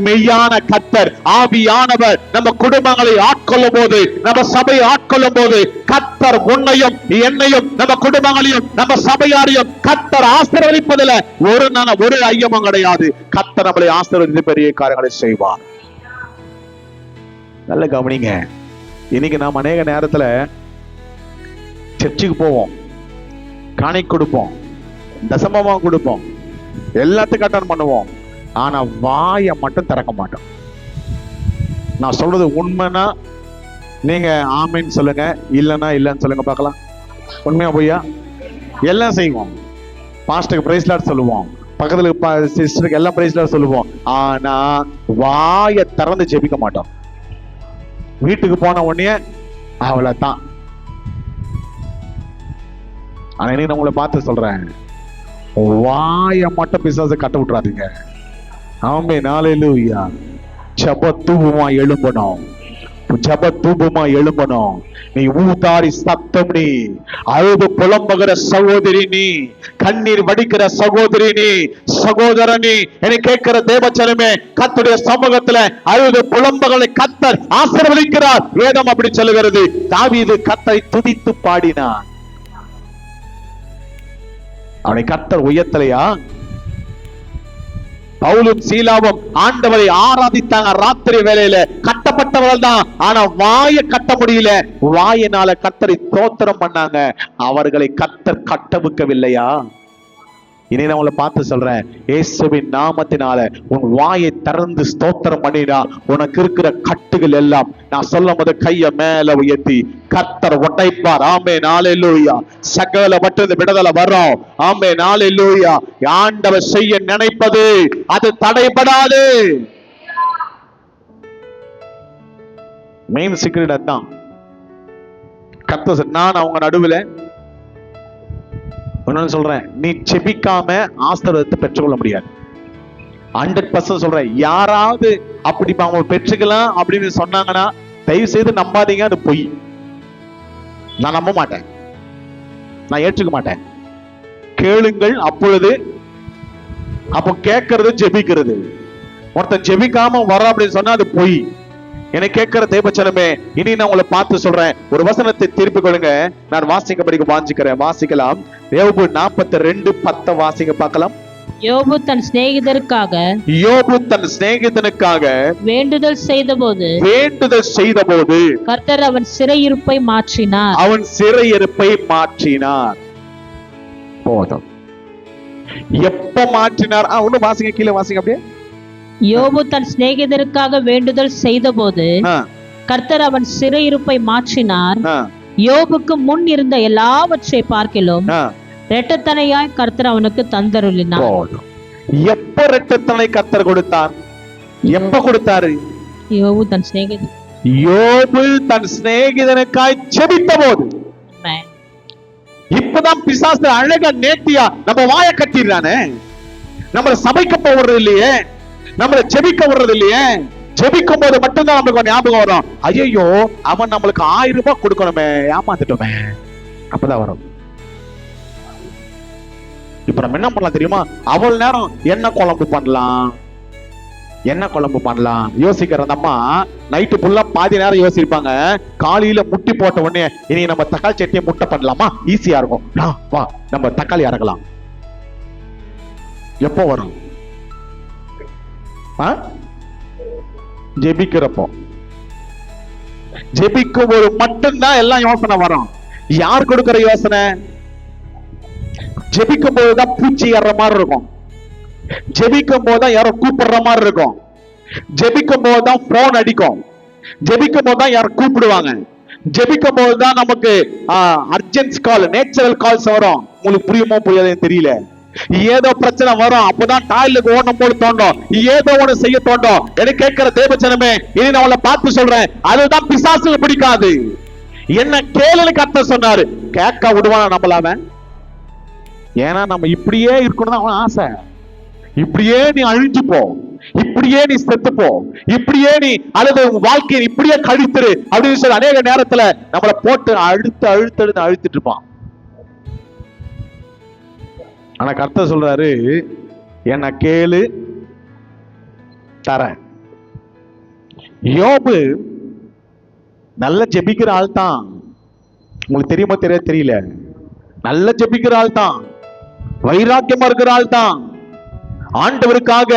மெய்யான கர்த்தர் ஆவியானவர் நம்ம குடும்பங்களை ஆட்கொள்ளும் போது, நம்ம சபையை ஆட்கொள்ளும் போது கர்த்தர் உன்னையும் என்னையும் நம்ம குடும்பங்களையும் நம்ம சபையாரையும் கர்த்தர் ஆசீர்வதிப்பதில் ஒரு ஐயமும் கிடையாது. கர்த்தர் நம்மளை ஆசீர்வதித்து பெரிய காரியங்களை செய்வார். நல்ல கவனிங்க. இன்னைக்கு நாம் அநேக நேரத்துல சர்ச்சுக்கு போவோம், காணி கொடுப்போம், தசமமா கொடுப்போம், எல்லாத்துக்கும் அட்டன் பண்ணுவோம். ஆனா வாயை மட்டும் திறக்க மாட்டோம். நான் சொல்றது உண்மைன்னா நீங்க ஆமைன்னு சொல்லுங்க, இல்லைன்னா இல்லைன்னு சொல்லுங்க பார்க்கலாம். உண்மையா பொய்யா? எல்லாம் செய்வோம். பாஸ்டருக்கு பிரைஸ் லார்ட் சொல்லுவோம், பக்கத்துல சிஸ்டருக்கு எல்லாம் பிரைஸ் லார்ட் சொல்லுவோம். ஆனா வாயை திறந்து ஜெபிக்க மாட்டோம். வீட்டுக்கு போன உடனே அவ்வளவுதான். ஆனா இன்னைக்கு உங்களை பார்த்து சொல்றேன், வாயை மட்டும் பிசாசை கட்ட விட்டுறாதீங்க. ஆமென், ஹல்லேலூயா. ஜெப தூபமா எழும்பணும், ஜெப தூபமா எழும்பணும். நீ ஊதாரி சத்தம், நீ அழுது புலம்புகிற சகோதரி, நீ கண்ணீர் வடிக்கிற சகோதரி, நீ சகோதரனி, என்னை கேட்கிற தேவச்சனமே, கர்த்தருடைய சமூகத்துல அழுது புலம்புகளை கர்த்தர் ஆசீர்வதிக்கிறார். வேதம் அப்படி சொல்லுகிறது. தாவீது கர்த்தரை துதித்து பாடினான். அவனை கர்த்தர் உயர்த்தலையா? பவுலும் சீலாவும் ஆண்டவரை ஆராதித்தாங்க. ராத்திரி வேளையில கட்டப்பட்டவர்கள் தான், ஆனா வாயை கட்ட முடியல. வாயினால கர்த்தரை ஸ்தோத்திரம் பண்ணாங்க. அவர்களை கர்த்தர் கட்டவிக்கவில்லையா? இனி நான் உங்களை பார்த்து சொல்றேன், இயேசுவின் நாமத்தினால உன் வாயை திறந்து ஸ்தோத்திரம் பண்ணினா உனக்கு இருக்கிற கட்டுகள் எல்லாம் நான் சொல்லும் போது கைய மேல உயர்த்தி கர்த்தர் உடைப்பார். ஆமென், ஹல்லேலூயா. சகல பட்டு விடுதலை வரும். ஆமென், ஹல்லேலூயா. ஆண்டவர் செய்ய நினைப்பது அது தடைபடாது. மெயின் சீக்ரெட் அதான். கர்த்தர் நான் அவங்க நடுவில் சொல்றேன், நீ செபிக்காம ஆசீர்வாதத்தை பெற்றுக்கொள்ள முடியாது. 100% சொல்றேன். யாராவது அப்படி அவங்க பெற்றுக்கலாம் அப்படின்னு சொன்னாங்கன்னா தயவு செய்து நம்பாதீங்க, அது பொய். நான் நம்ப மாட்டேன், நான் ஏற்றுக்க மாட்டேன். கேளுங்கள், அப்பொழுது அப்போ கேட்கறது ஜெபிக்கிறது. ஒருத்தன் ஜெபிக்காம வர அப்படின்னு சொன்னா அது பொய். என்னை கேட்கிற தேவச்சனமே, இனி நான் உங்களை பார்த்து சொல்றேன், ஒரு வசனத்தை திருப்பி கொடுங்க. நான் வாசிக்க படிக்க வாஞ்சிக்கிறேன். வாசிக்கலாம். யோபு 42:10 வாசிக்க பார்க்கலாம். யோபு தன் சிநேகிதனுக்காக வேண்டுதல் செய்தபோது கர்த்தர் அவன் சிறையிருப்பை மாற்றினார். போதும். எப்ப மாற்றினார்? ஒண்ணு வாசிங்க, கீழே வாசிங்க அப்படியே. யோபு தன் சிநேகிதருக்காக வேண்டுதல் செய்தபோது கர்த்தர் அவன் சிறையிருப்பை மாற்றினார். யோபுக்கு முன் இருந்த எல்லாவற்றை பார்க்கிலும் இரட்டத்தனையாய் கர்த்தர் அவனுக்கு தந்தருளினார். எப்ப இரட்டத்தனை கர்த்தர் கொடுத்தார்? எப்ப கொடுத்தாரு? யோபு தன் சிநேகிதனுக்காய் ஜெபித்த போது. இப்பதான் பிசாசு அழகா நேர்த்தியா நம்ம வாய கட்டிடுறானே. நம்மள சபைக்கு போறது இல்லையே, நம்மள ஜெபிக்க விடுறது இல்லையே. ஜெபிக்கும் போது மட்டும்தான் நம்மளுக்கு ஞாபகம் வரும், ஐயோ அவன் நம்மளுக்கு 1000 ரூபாய் கொடுக்கணுமே, ஏமாத்திட்டோமே. அப்பதான் வரும். இப்ப நம்ம என்ன பண்ணலாம் தெரியுமா? அவ்வளவு நேரம் என்ன குழம்பு பண்ணலாம் யோசிக்கிற அம்மா நைட்டு ஃபுல்லா பாதி நேரம் யோசிப்பாங்க. காலையில முட்டி போட்ட உடனே இனி நம்ம தக்காளி சட்னியை முட்டை பண்ணலாமா, ஈஸியா இருக்கும், வா நம்ம தக்காளி அரைக்கலாம். எப்போ வரும்? ஜெபிக்கிறப்போ. ஜெபிக்கும் போது மட்டும்தான் எல்லாம் யோசனை வரும். யார் கொடுக்கிற யோசனை? ஜெபிக்கும் போதுதான் பூச்சி ஏற மாதிரி இருக்கும். ஜெபிக்கும் போதுதான் யாரோ கூப்பிடுற மாதிரி இருக்கும். ஜெபிக்கும் போதுதான் போன் அடிக்கும். ஜெபிக்கும் போதுதான் யாரும் கூப்பிடுவாங்க. ஜெபிக்கும் போதுதான் நமக்கு அர்ஜென்ட் கால், நேச்சுரல் கால்ஸ் வரும். உங்களுக்கு புரியுமோ புரியாதுன்னு தெரியல. ஏதோ பிரச்சனை வரும், அப்பதான் டாய்லெட் ஓடணும் போல தோண்டும், ஏதோ ஒண்ணு செய்ய தோண்டும். எனக்கு கேட்கிற தேவச்சனமே, இனி நான் உங்களை பார்த்து சொல்றேன், அதுதான் பிசாசுக்கு பிடிக்காது. என்ன கேளுன்னு கர்த்தர் சொன்னாரு, கேட்க விடுவானா நம்மளாம? ஏன்னா நம்ம இப்படியே இருக்கணும் அவன் ஆசை. இப்படியே நீ அழிஞ்சு போ, இப்படியே நீ செத்து போ, இப்படியே நீ அல்லது உங்க வாழ்க்கையை இப்படியே கழித்துரு அப்படின்னு சொல்லி அநேக நேரத்துல நம்மளை போட்டு அழுத்திட்டு இருப்பான். ஆனா கர்த்தர் சொல்றாரு, என்ன கேளு தரேன். யோபு நல்ல ஜெபிக்கிற ஆள் தான். உங்களுக்கு தெரியுமா தெரியல, நல்ல ஜெபிக்கிற ஆள் தான், வைராக்கியமா இருக்கிற ஆள் தான். ஆண்டவருக்காக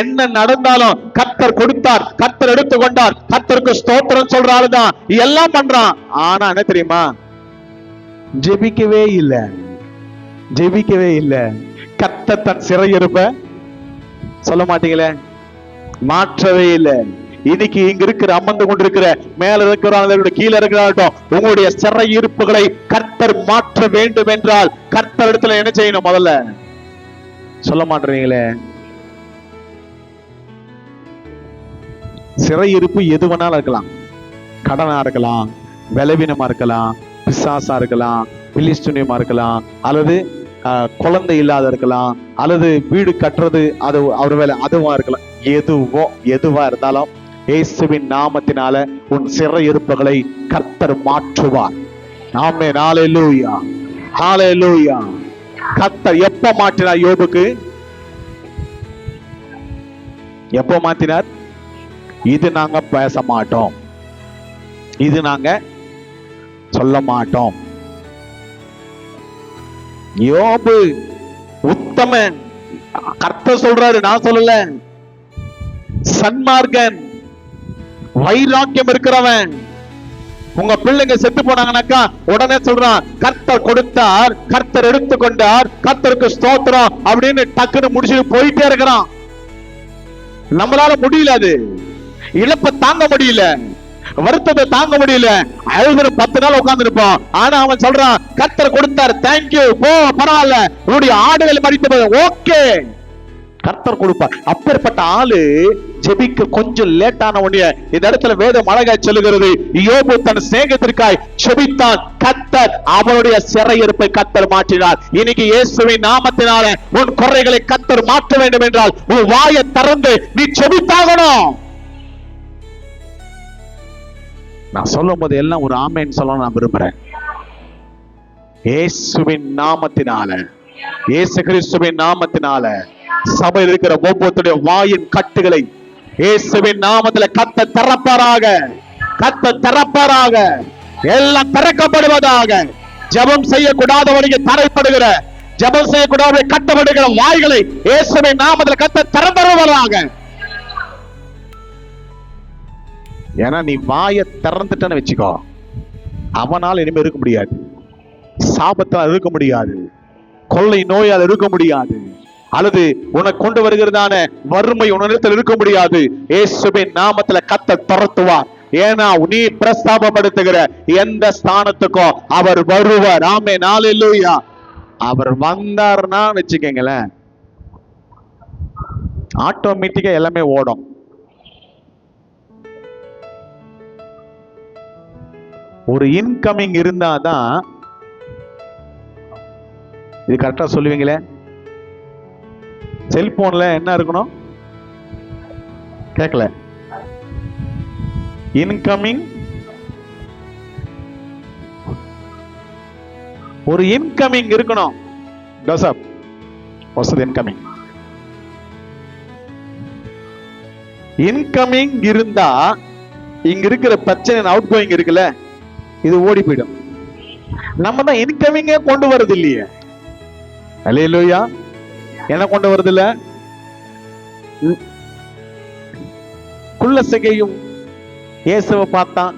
என்ன நடந்தாலும் கர்த்தர் கொடுத்தார், கர்த்தர் எடுத்துக்கொண்டார், கர்த்தருக்கு ஸ்தோத்திரம் சொல்ற ஆள் தான், எல்லாம் பண்றான். ஆனா என்ன தெரியுமா? ஜெபிக்கவே இல்லை. கர்த்தர் தன் சிறையிருப்ப சொல்ல மாட்டீங்களே, மாற்றவே இல்லை. இன்னைக்கு இங்க இருக்கிற அமர்ந்து கொண்டிருக்கிற மேல இருக்கிறவங்க கீழே இருக்கிறார்கள், உங்களுடைய சிறையிருப்புகளை கர்த்தர் மாற்ற வேண்டும் என்றால் கர்த்தர் இடத்துல என்ன செய்யணும்? முதல்ல சொல்ல மாட்டீங்களே. சிறையிருப்பு எது வேணாலும் இருக்கலாம். கடனா இருக்கலாம், பலவீனமா இருக்கலாம், பிசாசா இருக்கலாம், பிலிஸ்தீனியமா இருக்கலாம், அல்லது குழந்தை இல்லாத இருக்கலாம், அல்லது வீடு கட்டுறது அது அவர் வேலை அதுவா இருக்கலாம். எதுவா இருந்தாலும் இயேசுவின் நாமத்தினால உன் சிறையிருப்புகளை கர்த்தர் மாற்றுவார். ஆமென், ஹல்லேலூயா, ஹல்லேலூயா. கர்த்தர் எப்ப மாற்றினார்? யோபுக்கு எப்ப மாற்றினார்? இது நாங்க பேச மாட்டோம், இது நாங்க சொல்ல மாட்டோம். யோபு உத்தமன், கர்த்தர் சொல்றாரு, நான் சொல்லல. சன்மார்க்கன், வைராக்கியம் இருக்கிறவன், உங்க பிள்ளைங்க செத்து போனாங்கன்னாக்கா உடனே சொல்றான், கர்த்தர் கொடுத்தார், கர்த்தர் எடுத்துக்கொண்டார், கர்த்தருக்கு ஸ்தோத்திரம் அப்படின்னு டக்குன்னு முடிச்சுட்டு போயிட்டே இருக்கிறான். நம்மளால முடியல, அது இழப்ப தாங்க முடியல, வருத்தத்தை தாங்க முடியல, அழுகிற 10 நாள் உட்கார்ந்து இருப்போம். ஆனா அவன் சொல்றான், கர்த்தர் கொடுத்தார், தேங்க்யூ, போ, பரவாயில்ல, உன்னுடைய ஆடுகள் மறித்து ஓகே, கர்த்தர் கொடுப்பார். அப்பேற்பட்ட ஆளு ஜெபிக்க கொஞ்சம் லேட்டான உடனே இந்த இடத்துல வேதம் அழகாய் சொல்லுகிறது, யோபு தன் சிநேகத்திற்காய் ஜெபித்தான், கர்த்தர் அவனுடைய சிறையிருப்பை கர்த்தர் மாற்றினார். இன்னைக்கு இயேசுவின் நாமத்தினால உன் குறைகளை கர்த்தர் மாற்ற வேண்டும் என்றால் உன் வாயை திறந்து நீ ஜெபித்தாகணும். நான் சொல்லும் போது எல்லாம் ஒரு ஆமேன் சொல்லணும் நான் விரும்புறேன். இயேசுவின் நாமத்தினால, இயேசு கிறிஸ்துவின் நாமத்தினால சபையில் இருக்கிற ஒவ்வொருத்தருடைய வாயின் கட்டுகளை இயேசுவின் நாமத்துல கத்த திறப்பாராக, கத்த திறப்பாராக, எல்லாம் திறக்கப்படுவதாக. ஜெபம் செய்யக்கூடாதவனுக்கு தடைப்படுகிற, ஜெபம் செய்யக்கூடாத கட்டப்படுகிற வாய்களை இயேசுவின் நாமத்துல கத்த திறந்தருவதாக. ஏன்னா நீ வாயை திறந்துட்டன்னு வச்சுக்கோ, அவனால் இனிமே இருக்க முடியாது, சாபத்தால் இருக்க முடியாது, கொள்ளை நோயால் இருக்க முடியாது, அல்லது உனக்கு கொண்டு வருகிறதான வறுமை உன்னிடத்தில் இருக்க முடியாது. இயேசுவின் நாமத்துல கர்த்தர் துரத்துவார். ஏன்னா நீ பிரஸ்தாபப்படுத்துகிற எந்த ஸ்தானத்துக்கும் அவர் வருவார். ஆமென், ஹல்லேலூயா. அவர் வந்தார்னா வச்சுக்கங்களேன், ஆட்டோமேட்டிக்கா எல்லாமே ஓடும். ஒரு இன்கமிங் இருந்தாதான் இது கரெக்டா சொல்லுவீங்களே. செல்போன்ல என்ன இருக்கணும் கேட்கல, இன்கமிங், ஒரு இன்கமிங் இருக்கணும். இன்கமிங், இன்கமிங் இருந்தா இங்க இருக்கிற பிரச்சனை அவுட் கோயிங் இருக்குல்ல, இது ஓடி போயிடும். நம்ம தான் இன்கமிங்கே கொண்டு வரது இல்லையே. அல்லேலூயா. என்ன கொண்டு வருது இல்ல, குள்ளசகையும் இயேசுவை பார்த்தான்.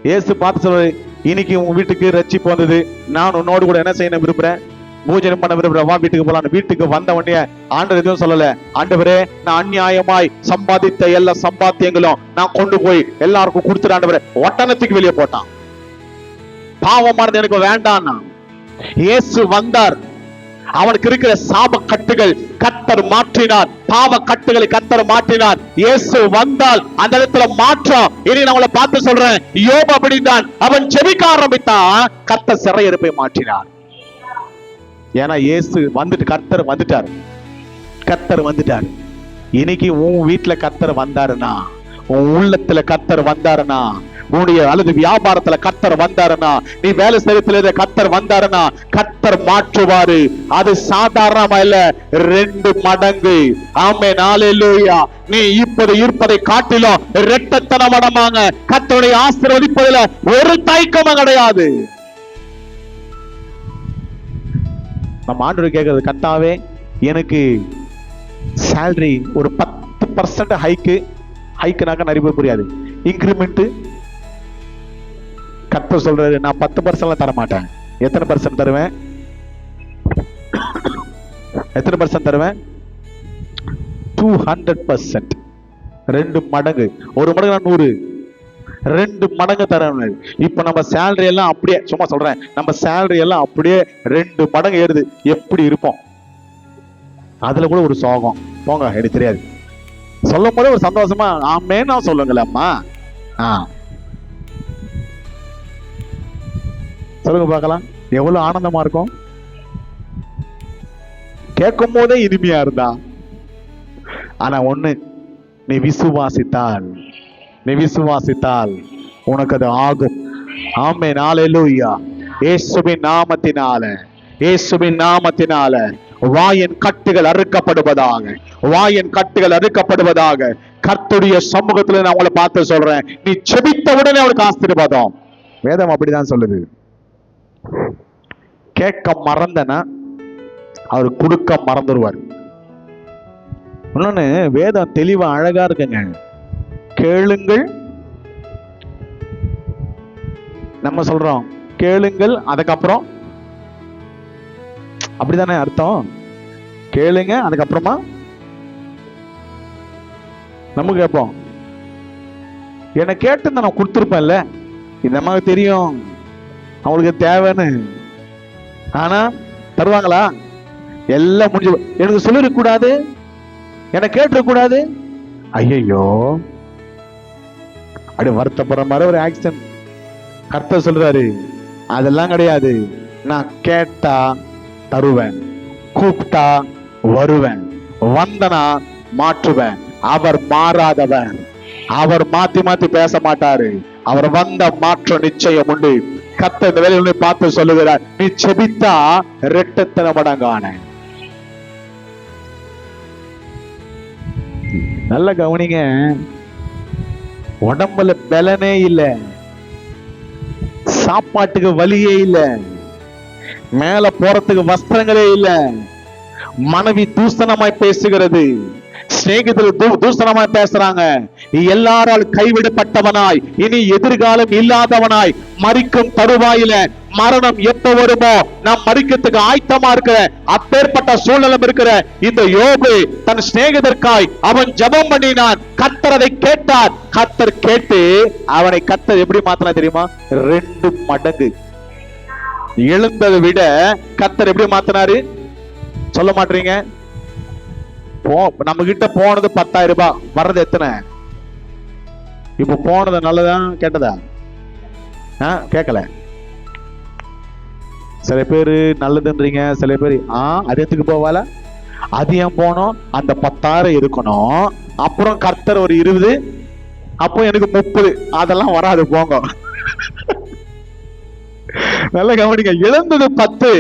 இயேசு பார்த்து சொல்றது, இன்னைக்கு உன் வீட்டுக்கு ரட்சிப்பு வந்தது, நான் உன்னோடு கூட என்ன செய்யணும் விரும்புறேன், பூஜனம் பண்ண விரும்புறேன், வா வீட்டுக்கு போலாம். வீட்டுக்கு வந்த உடனே ஆண்டவர் எதுவும் சொல்லல, ஆண்டவரே நான் அநியாயமாய் சம்பாதித்த எல்லா சம்பாத்தியங்களும் நான் கொண்டு போய் எல்லாருக்கும் கொடுத்துட்டு ஆண்டவரே ஒட்டனத்துக்கு வெளியே போட்டான். பாவமானது எனக்கு வேண்டாம். இயேசு வந்தார், அவனுக்கு இருக்கிற சாப கட்டுகள் கர்த்தர் மாற்றினார், பாவ கட்டுகளை கர்த்தர் மாற்றினார். இயேசு வந்தால் அந்த இடத்துல மாற்றம். இனி நான் உங்களை பார்த்து சொல்றேன், யோபு அப்படித்தான், அவன் ஜெபிக்க ஆரம்பித்தான், கர்த்தர் சிறையிருப்பை மாற்றினார். ஏன்னா இயேசு வந்துட்டு, கர்த்தர் வந்துட்டார், கர்த்தர் வந்துட்டார். இன்னைக்கு உன் வீட்டுல கர்த்தர் வந்தாருன்னா, உன் உள்ளத்துல கர்த்தர் வந்தாருன்னா, உன்னுடைய அல்லது வியாபாரத்துல கர்த்தர் வந்தாருன்னா, நீ வேலை செய்யறதுல கர்த்தர் வந்தாருன்னா கர்த்தர் மாற்றுவாரு. அது சாதாரணமா இல்ல, 2 மடங்கு. ஆமென், ஹல்லேலூயா. நீ இப்போது இருப்பதை காட்டிலும் இரட்டத்தனமாக கர்த்தருடைய ஆசீர்வதிப்பதில் ஒரு தயக்கமும் கிடையாது. நம்ம ஆண்டவர் கேட்கறது, கர்த்தாவே எனக்கு சேலரி ஒரு 10% ஹைக்குனாக்க நிறைய பேர் புரியாது, இன்கிரிமெண்ட். கர்த்தர் சொல்றாரு, நான் 10% தர மாட்டேன். எத்தனை % தருவேன்? எத்தனை % தருவேன்? 200%. 2 மடங்கு. 1 மடங்கு 100, 2 மடங்கு தரேன். இப்ப நம்ம சேலரி எல்லாம் அப்படியே, சும்மா சொல்றேன், நம்ம சேலரி எல்லாம் அப்படியே 2 மடங்கு ஏறுது. எப்படி இருப்போம்? அதுல கூட ஒரு சோகம். போங்க, எனக்கு தெரியாது. சொல்லும் போது ஒரு சந்தோஷமா ஆமேன்னு சொல்லுங்களேன் அம்மா. சொல்லுங்க பார்க்கலாம், எவ்வளவு ஆனந்தமா இருக்கும். கேட்கும் போதே இனிமையா இருந்தா. ஆனா ஒண்ணு, நீ விசுவாசித்தால், நீ விசுவாசித்தால் உனக்கு அது ஆகும். ஆமென், ஹல்லேலூயா. இயேசுவின் நாமத்தினால, இயேசுவின் நாமத்தினால வாயின் கட்டுகள் அறுக்கப்படுவதாக, வாயின் கட்டுகள் அறுக்கப்படுவதாக. கர்த்தருடைய சமூகத்துல நான் உங்களை பார்த்து சொல்றேன், நீ செபித்த உடனே அவனுக்கு ஆசீர்வாதம். வேதம் அப்படிதான் சொல்லுது. கேட்க மறந்தனா அவர் கொடுக்க மறந்துடுவார். இன்னொன்னு வேதம் தெளிவா அழகா இருக்குங்க. கேளுங்கள், நம்ம சொல்றோம் கேளுங்கள், அதுக்கப்புறம் அப்படிதானே அர்த்தம்? கேளுங்க, அதுக்கப்புறமா நம்ம கேட்போம். என்னை கேட்டு நான் கொடுத்துருப்பேன்ல, இந்த மாதிரி தெரியும் அவங்களுக்கு தேவைன்னு. ஆனா தருவாங்களா? எல்லாம் முடிஞ்சு. எனக்கு சொல்லிருக்க கூடாது, என்னை கேட்டுருக்க கூடாது, ஐயோ அப்படி வருத்தப்படுற மாதிரி ஒரு ஆக்சன். கர்த்தர் சொல்றாரு, அதெல்லாம் கிடையாது. நான் கேட்டா தருவேன், கூப்பிட்டா வருவேன், வந்தனா மாற்றுவேன். அவர் மாறாதவர், அவர் மாத்தி மாத்தி பேச மாட்டாரு. அவர் வந்த மாற்றம் நிச்சயம் உண்டு. கர்த்தர் இந்த வேலையை பார்த்து சொல்லுகிறார், நீ செபித்தா இரட்டத்தன மடங்கான. நல்ல கவனிங்க, உடம்புல பலனே இல்ல, சாப்பாட்டுக்கு வழியே இல்ல, மேல போறதுக்கு வஸ்திரங்களே இல்ல, மனைவி தூசணமாய் பேசுகிறது, சிநேகிதர்கள் தூசணமாய் பேசுறாங்க, எல்லாரால் கைவிடப்பட்டவனாய், இனி எதிர்காலம் இல்லாதவனாய், மரிக்கும் தருவாயில மரணம் எப்ப வருமோ நாம் மரிக்கிறதுக்கு ஆயத்தமா இருக்கிற அப்பேற்பட்ட சூழ்நிலை இருக்கிற இந்த யோபு தன் சிநேகிதர்க்காய் அவன் ஜெபம் பண்ணினான். கர்த்தர் அதை கேட்டார். கர்த்தர் கேட்டு அவனை கர்த்தர் எப்படி மாத்தினா தெரியுமா? 2 மடங்கு எழுந்ததை விட கர்த்தர் எப்படி மாத்தினாரு சொல்ல மாட்டீங்க? நம்ம கிட்ட போனது 10,000 ரூபாய், வர்றது எத்தனை? இப்ப போனது நல்லதா கேட்டதா? கேட்கல. சில பேரு நல்லதுன்றீங்க, சில பேர் அதிகத்துக்கு போவால, அதிகம் போனோம். அந்த 10,000 இருக்கணும், அப்புறம் கர்த்தர் ஒரு 20, அப்போ எனக்கு 30, அதெல்லாம் வராது போங்க. நல்ல கவனிங்க, இழந்தது 10,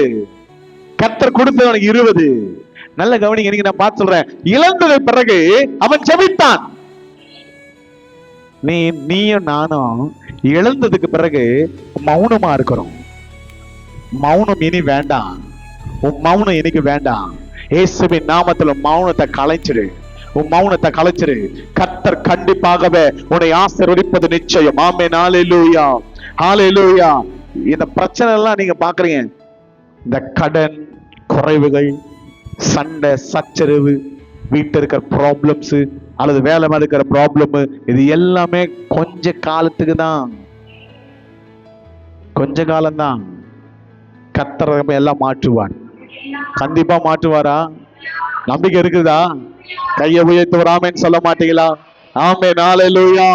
கர்த்தர் கொடுத்தது எனக்கு 20. நல்ல கவனிங்க, இன்னைக்கு நான் பார்த்து சொல்றேன், இழந்தது பிறகு அவன் ஜெபித்தான். நீயும் நானும் இழந்ததுக்கு பிறகு மௌனமா இருக்கிறோம். மௌனம் இனி வேண்டாம், உன் மௌனம் இன்னைக்கு வேண்டாம். இயேசுவின் நாமத்துல மௌனத்தை கலைச்சிடு, உன் மௌனத்தை கலைச்சிடு. கர்த்தர் கண்டிப்பாகவே உன்னை ஆசீர்வதிப்பது நிச்சயம். ஆமென். ஹல்லேலூயா, ஹல்லேலூயா. இந்த பிரச்சனை எல்லாம் நீங்க பாக்குறீங்க, இந்த கடன் குறைவுகள், சண்டை சச்சரவு, வீட்டில் இருக்கிற ப்ராப்ளம்ஸ், அல்லது வேலை மேல இருக்கிற ப்ராப்ளம், இது எல்லாமே கொஞ்ச காலத்துக்கு தான், கொஞ்ச காலம்தான். கர்த்தர் எல்லாம் மாற்றுவார், கண்டிப்பா மாற்றுவாரா? நம்பிக்கை இருக்குதா? கையை உயர்த்து ஆமென் சொல்ல மாட்டீங்களா? ஆமென். ஹல்லேலூயா,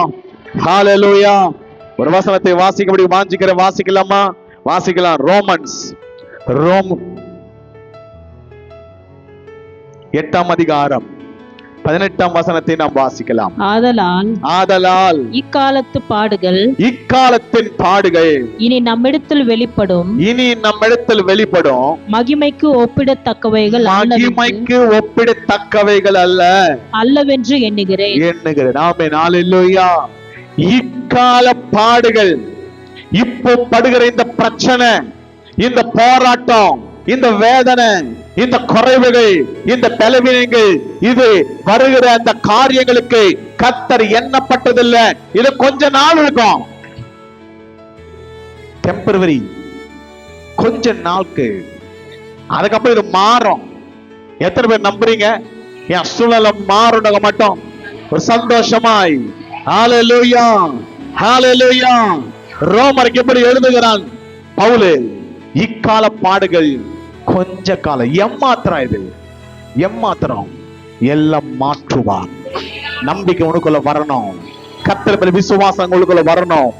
ஹல்லேலூயா. ஒரு வசனத்தை வாசிக்க வாஞ்சிக்கிற வாசிக்கலாமா? வாசிக்கலாம். ரோம் 8ஆம் அதிகாரம் 18ஆம் வசனத்தை நாம் வாசிக்கலாம். ஆதலால் இக்காலத்து பாடுகள், இக்காலத்தின் பாடுகள் இனி நம்மிடத்தில் வெளிப்படும், மகிமைக்கு ஒப்பிடத்தக்கவைகள், மகிமைக்கு ஒப்பிடத்தக்கவைகள் அல்லவென்று எண்ணுகிறேன். ஆமென். ஹல்லேலூயா. இக்கால பாடுகள், இப்போ படுகிற இந்த பிரச்சனை, இந்த போராட்டம், இந்த வேதனை, இந்த குறைவுகள், இந்த பலவீனங்கள், இது வருகிற அந்த காரியங்களுக்கு கர்த்தர் எண்ணப்பட்டதில்லை. இது கொஞ்ச நாள் இருக்கும், டெம்பரவரி, கொஞ்ச நாளுக்கு. அதுக்கப்புறம் இது மாறும். எத்தனை பேர் நம்புறீங்க? என் சூழ்நிலை மாறும் மட்டும் ஒரு சந்தோஷமாய். ஹல்லேலூயா, ஹல்லேலூயா. ரோமருக்கு எப்படி எழுதுகிறான் பவுல்? இக்கால பாடுகள் கொஞ்ச காலம், எம்மாத்திரம், இது எம்மாத்திரம், எல்லாம் மாற்றுவார். நம்பிக்கை உனக்குள்ள வரணும், கர்த்தர் மேல் விசுவாசம் உங்களுக்குள்ள வரணும்.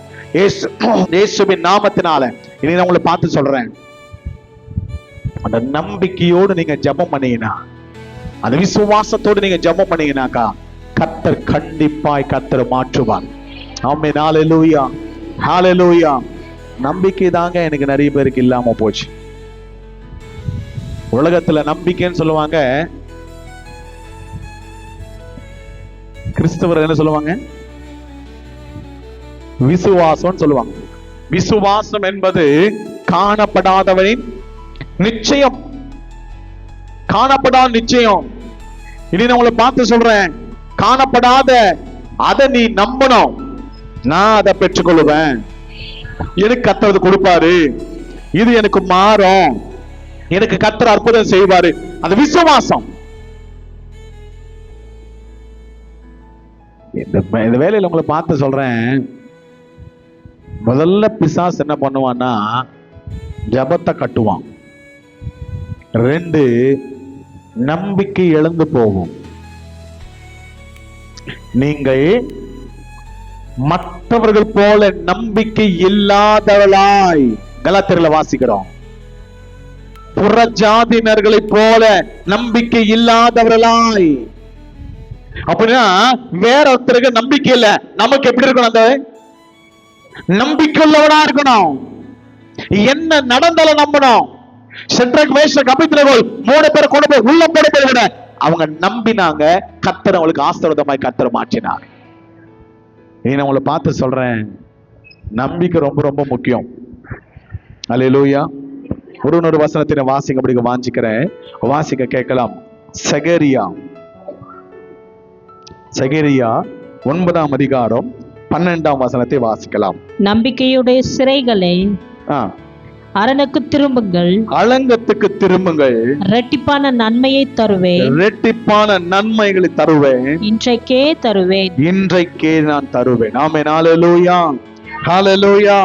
இயேசுவின் நாமத்தினால இனி நான் உங்களை பார்த்து சொல்றேன், அந்த நம்பிக்கையோடு நீங்க ஜெபம் பண்ணீங்கன்னா, அந்த விசுவாசத்தோடு நீங்க ஜெபம் பண்ணீங்கன்னாக்கா கர்த்தர் கண்டிப்பாய் கர்த்தர் மாற்றுவார். ஆமென். ஹல்லேலூயா, ஹல்லேலூயா. நம்பிக்கை தாங்க எனக்கு நிறைய பேருக்கு இல்லாம போச்சு. உலகத்துல நம்பிக்கைன்னு சொல்லுவாங்க, கிறிஸ்தவர் என்ன சொல்லுவாங்க? விசுவாசம் சொல்லுவாங்க. விசுவாசம் என்பது காணப்படாதவரின் நிச்சயம், காணப்படாத நிச்சயம். இனி நான் உங்களை பார்த்து சொல்றேன், காணப்படாத அதை நீ நம்பணும். நான் அதை பெற்றுக்கொள்ளுவேன், எனக்கு கர்த்தர் கொடுப்பாரு, இது எனக்கு மாறும், எனக்கு கர்த்தர் அற்புதம் செய்வாரு. அந்த விசுவாசம். இந்த வேலையில உங்களை பார்த்து சொல்றேன், முதல்ல பிசாசு என்ன பண்ணுவான்னா ஜபத்தை கட்டுவான். 2, நம்பிக்கை இழந்து போகும். நீங்கள் மற்றவர்கள் போல நம்பிக்கை இல்லாதவளாய், கலாத்தியர்ல வாசிக்கிறோம், புறஜாதியினர்களை போல நம்பிக்கை இல்லாதவர்களாய். அப்படின்னா வேற ஒருத்தருக்கு நம்பிக்கை இல்ல, நமக்கு எப்படி இருக்கணும்? அந்த நம்பிக்கை உள்ளவனா இருக்கணும். என்ன நடந்தாலும் நம்பணும். ஷத்ரக், மேஷக், அபேத்நேகோ 3 பேரை கொண்டு போய் உள்ள போட விட அவங்க நம்பினாங்க. கர்த்தர் அவங்களுக்கு ஆசீர்வாதமாய் கர்த்தர் மாற்றினார். நான் உங்களை பார்த்து சொல்றேன், நம்பிக்கை ரொம்ப ரொம்ப முக்கியம். அல்லேலூயா. ஒரு வசனத்தின வாசிக்க அப்படி வாஞ்சிக்கிறேன், வாசிக்க கேட்கலாம். சகரியா 9ஆம் அதிகாரம் 12ஆம் வசனத்தை வாசிக்கலாம். நம்பிக்கையுடைய சிறைகளை அரணுக்கு திரும்புங்கள், அலங்கத்துக்கு திரும்புங்கள், இரட்டிப்பான நன்மையை தருவேன், இரட்டிப்பான நன்மைகளை தருவேன், இன்றைக்கே தருவேன், இன்றைக்கே நான் தருவேன். ஆமென். ஹல்லேலூயா, ஹல்லேலூயா.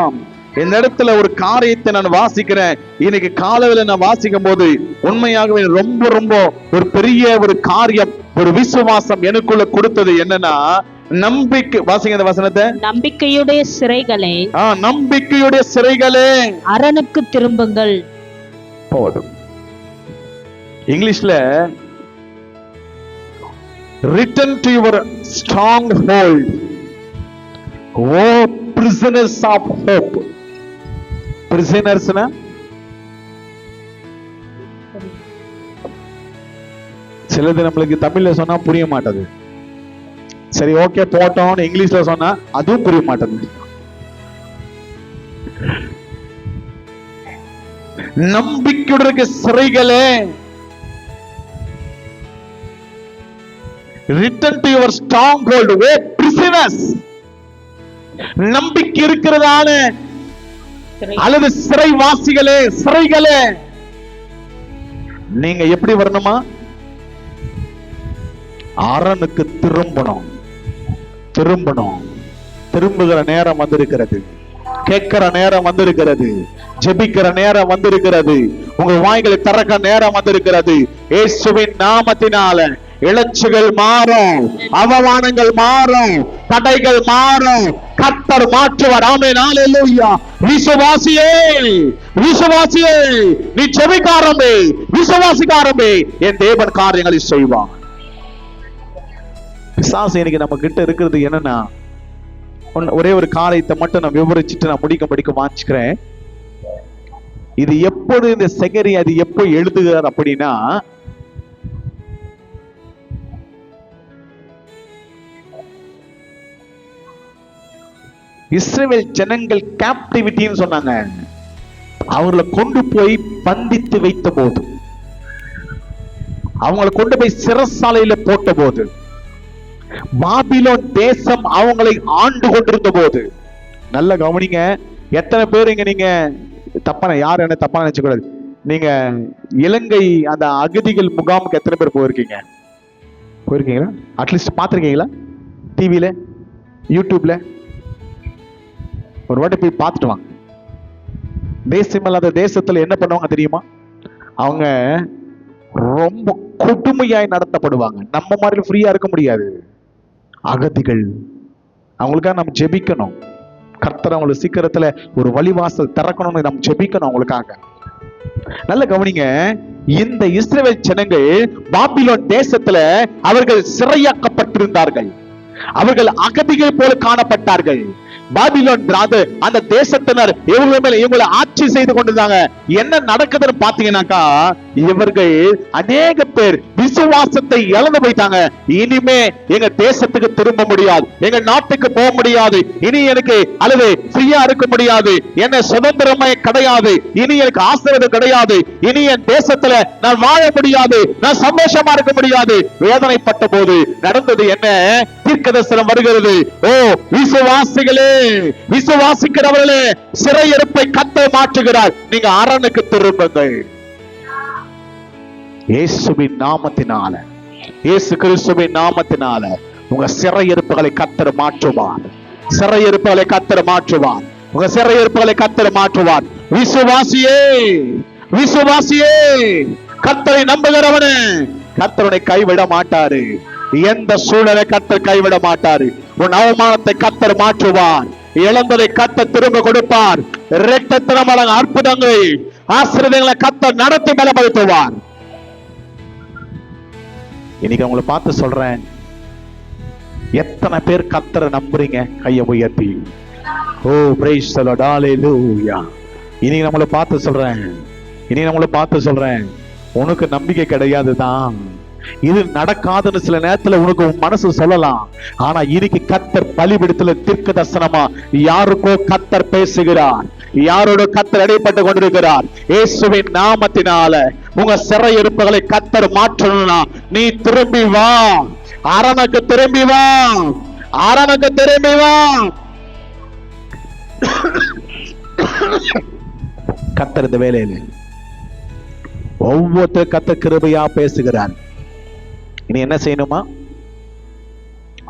இந்த இடத்துல ஒரு காரியத்தை நான் வாசிக்கிறேன். இன்னைக்கு காலையில நான் வாசிக்கும் போது உண்மையாகவே ரொம்ப ரொம்ப ஒரு பெரிய ஒரு காரியம், ஒரு விசுவாசம் எனக்குள்ள கொடுத்தது. என்னன்னா, நம்பிக்கை. வாசிங்க இந்த வசனத்தை. நம்பிக்கையுடைய சிறைகளே, நம்பிக்கையுடைய சிறைகளே அரணுக்கு திரும்புங்கள். போதும். இங்கிலீஷ்ல return to your stronghold, O prisoners of hope. prisoners na சிலது நம்மளுக்கு தமிழ்ல சொன்னா புரிய மாட்டது. சரி, ஓகே போட்டோம், இங்கிலீஷ்ல சொன்னா அதுவும் புரிய மாட்டேங்குது. நம்பிக்கையுடைய சிறைகளே, return to your stronghold, O prisoners. நம்பிக்கை இருக்கிறதான அல்லது சிறைவாசிகளே, சிறைகளே, நீங்க எப்படி வரணுமா? அரணுக்கு திரும்பணும். திரும்புகிற நேரம் வந்திருக்கிறது, கேட்கிற நேரம் வந்திருக்கிறது, ஜெபிக்கிற நேரம் வந்திருக்கிறது, உங்கள் வாய்களை திறக்க நேரம் வந்திருக்கிறது. இயேசுவின் நாமத்தினால இழச்சுகள் மாறும், அவமானங்கள் மாறும், தடைகள் மாறும், கர்த்தர் மாற்றுவார். ஆமென். ஹல்லேலூயா. விசுவாசியே, விசுவாசியே, நீ ஜெபிக்க ஆரம்பி, விசுவாசிக்க ஆரம்பி, என் தேவன் காரியங்களை செய்வார். பிசாசு இன்னைக்கு நம்ம கிட்ட இருக்கிறது என்னன்னா, ஒரே ஒரு காரியத்தை மட்டும் நான் விவரிச்சுட்டு நான் முடிக்க வாஞ்சிக்கிறேன். இது எப்போது இந்த செகரி அது எப்போ எழுதுகிறார் அப்படின்னா, இஸ்ரவேல் ஜனங்கள் கேப்டிவிட்டின்னு சொன்னாங்க. அவங்களை கொண்டு போய் பந்தித்து வைத்த போது, அவங்களை கொண்டு போய் சிறைசாலையில போட்ட போது, பாபிலோன் தேசம் அவங்களை ஆண்டு கொண்டிருந்த போது, நல்ல கவனிங்க. எத்தனை பேர் இங்க நீங்க தப்பான, யார் என்ன தப்பா நினைச்ச கூடாது, நீங்க இலங்கை அந்த அகதிகள் முகாமுக்கு எத்தனை பேர் போயிருக்கீங்களா? அட்லீஸ்ட் பார்த்திருக்கீங்களா? டிவில, யூடியூப்ல ஒரு வாட்டி போய் பார்த்துட்டு வாங்க. தேசம் இல்லாத தேசத்துல என்ன பண்ணுவாங்க தெரியுமா? அவங்க ரொம்ப கொடுமையாய் நடத்தப்படுவாங்க. நம்ம மாதிரி ஃப்ரீயா இருக்க முடியாது. அகதிகள், அவங்களுக்காக நம்ம ஜெபிக்கணும். கர்த்தர் அவங்களுக்கு சீக்கிரத்துல ஒரு வழிவாசல் திறக்கணும்னு நம்ம ஜெபிக்கணும் அவங்களுக்காக. நல்ல கவனிங்க. இந்த இஸ்ரவேல் ஜனங்கள் பாபிலோன் தேசத்துல அவர்கள் சிறையாக்கப்பட்டிருந்தார்கள். அவர்கள் அகதிகள் போல காணப்பட்டார்கள். பாபிலோன் அந்த தேசத்தினர் இவங்க மேல இவங்களை ஆட்சி செய்து கொண்டிருந்தாங்க. என்ன நடக்குதுன்னு பாத்தீங்கன்னாக்கா, இவர்கள் அநேக பேர் விசுவாசத்தை இழந்து போயிட்டாங்க. இனிமே எங்க தேசத்துக்கு திரும்ப முடியாது, எங்க நாட்டுக்கு போக முடியாது, இனி எனக்கு அல்லது ஃப்ரீயா இருக்க முடியாது, என்ன சுதந்திரமே கிடையாது, இனி எனக்கு ஆசீர்வாதம் கிடையாது, இனி என் தேசத்துல நான் வாழ முடியாது, நான் சந்தோஷமா இருக்க முடியாது. வேதனைப்பட்ட போது நடந்தது என்ன? தீர்க்கதரிசனம் வருகிறது. ஓ விசுவாசிகளே, விசுவாசிக்கிறவர்களே, சிறையிருப்பை கர்த்தர் மாற்றுகிறார், நீங்க அரணுக்கு திரும்புங்கள். இயேசுவின் நாமத்தினால, இயேசு கிறிஸ்துவின் நாமத்தினால உங்க சிறையிருப்புகளை கர்த்தர் மாற்றுவார். சிறையிருப்புகளை கர்த்தர் மாற்றுவார். உங்க சிறையிருப்புகளை கர்த்தர் மாற்றுவார். விசுவாசியே, விசுவாசியே, கர்த்தரை நம்புகிறவனே, கர்த்தரை கைவிட மாட்டாரு. எந்த சூழலை கர்த்தர் கைவிட மாட்டாரு. உன் அவமானத்தை கர்த்தர் மாற்றுவார். இழந்ததை கர்த்தர் திரும்ப கொடுப்பார். இரட்டத்தனமான அற்புதங்களை, ஆசீர்வாதங்களை கர்த்தர் நடத்தி பலப்படுத்துவார். இன்னைக்கு உங்களை பார்த்து சொல்றேன், எத்தனை பேர் கர்த்தரை நம்புறீங்க? கையை உயர்த்தி. ஓ பிரைஸ் தி லார்ட், ஹalleluya. இன்னைக்கு நம்மளை பார்த்து சொல்றேன், இன்னைக்கு நம்மளை பார்த்து சொல்றேன், உனக்கு நம்பிக்கை கிடையாதுதான், இது நடக்காதுன்னு சில நேரத்துல உனக்கு உன் மனசு சொல்லலாம். ஆனா இன்னைக்கு கர்த்தர் பலிபீடத்துல தீர்க்க தரிசனமா யாருக்கோ கர்த்தர் பேசுகிறார், யாரோட கர்த்தர் இடைப்பட்டு கொண்டிருக்கிறார். இயேசுவின் நாமத்தினால உங்க சிறையிருப்புகளை கர்த்தர் மாற்றணும்னா நீ திரும்பி வா, அரணுக்கு திரும்பி வா, அரணுக்கு திரும்பி வா. கர்த்தர் இந்த வேலையில ஒவ்வொருத்தர் கர்த்தர் கிருபையா பேசுகிறார். இனி என்ன செய்யணுமா?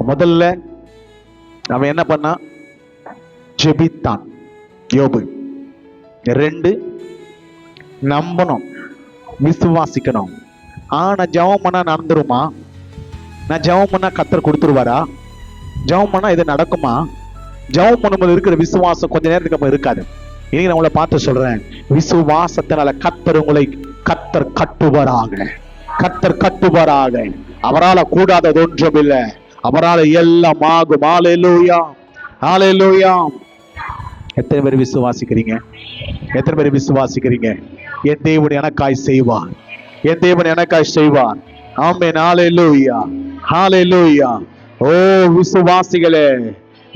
முதல்ல அவன் என்ன பண்ணா? ஜெபித்தான். யோபு 2 நம்பணும், விசுவாசிக்கணும். நான் ஜெபம் பண்ணா நடந்துருமா? நான் ஜெபம் பண்ணா கர்த்தர் கொடுத்துருவாரா? ஜெபம் பண்ணா இது நடக்குமா? ஜெபம் பண்ணும்போது இருக்கிற விசுவாசம் கொஞ்ச நேரத்துக்கு அப்புறம் இருக்காது. இன்னைக்கு நான் உங்களை பார்த்து சொல்றேன், விசுவாசத்தினால கர்த்தர் உங்களை கர்த்தர் கட்டுவாராக, கர்த்தர் கட்டுவாராக. அவரால கூடாதது ஒன்றும் இல்லை, அவரால் எல்லாம் ஆகும். ஹalleluya, ஹalleluya. எத்தனை பேர் விசுவாசிக்கிறீங்க? எத்தனை பேர் விசுவாசிக்கிறீங்க? என் தேவன் எனக்காய் செய்வார், என் தேவன் எனக்காய் செய்வார். ஆமென், ஹalleluya, ஹalleluya. ஓ விசுவாசிகளே,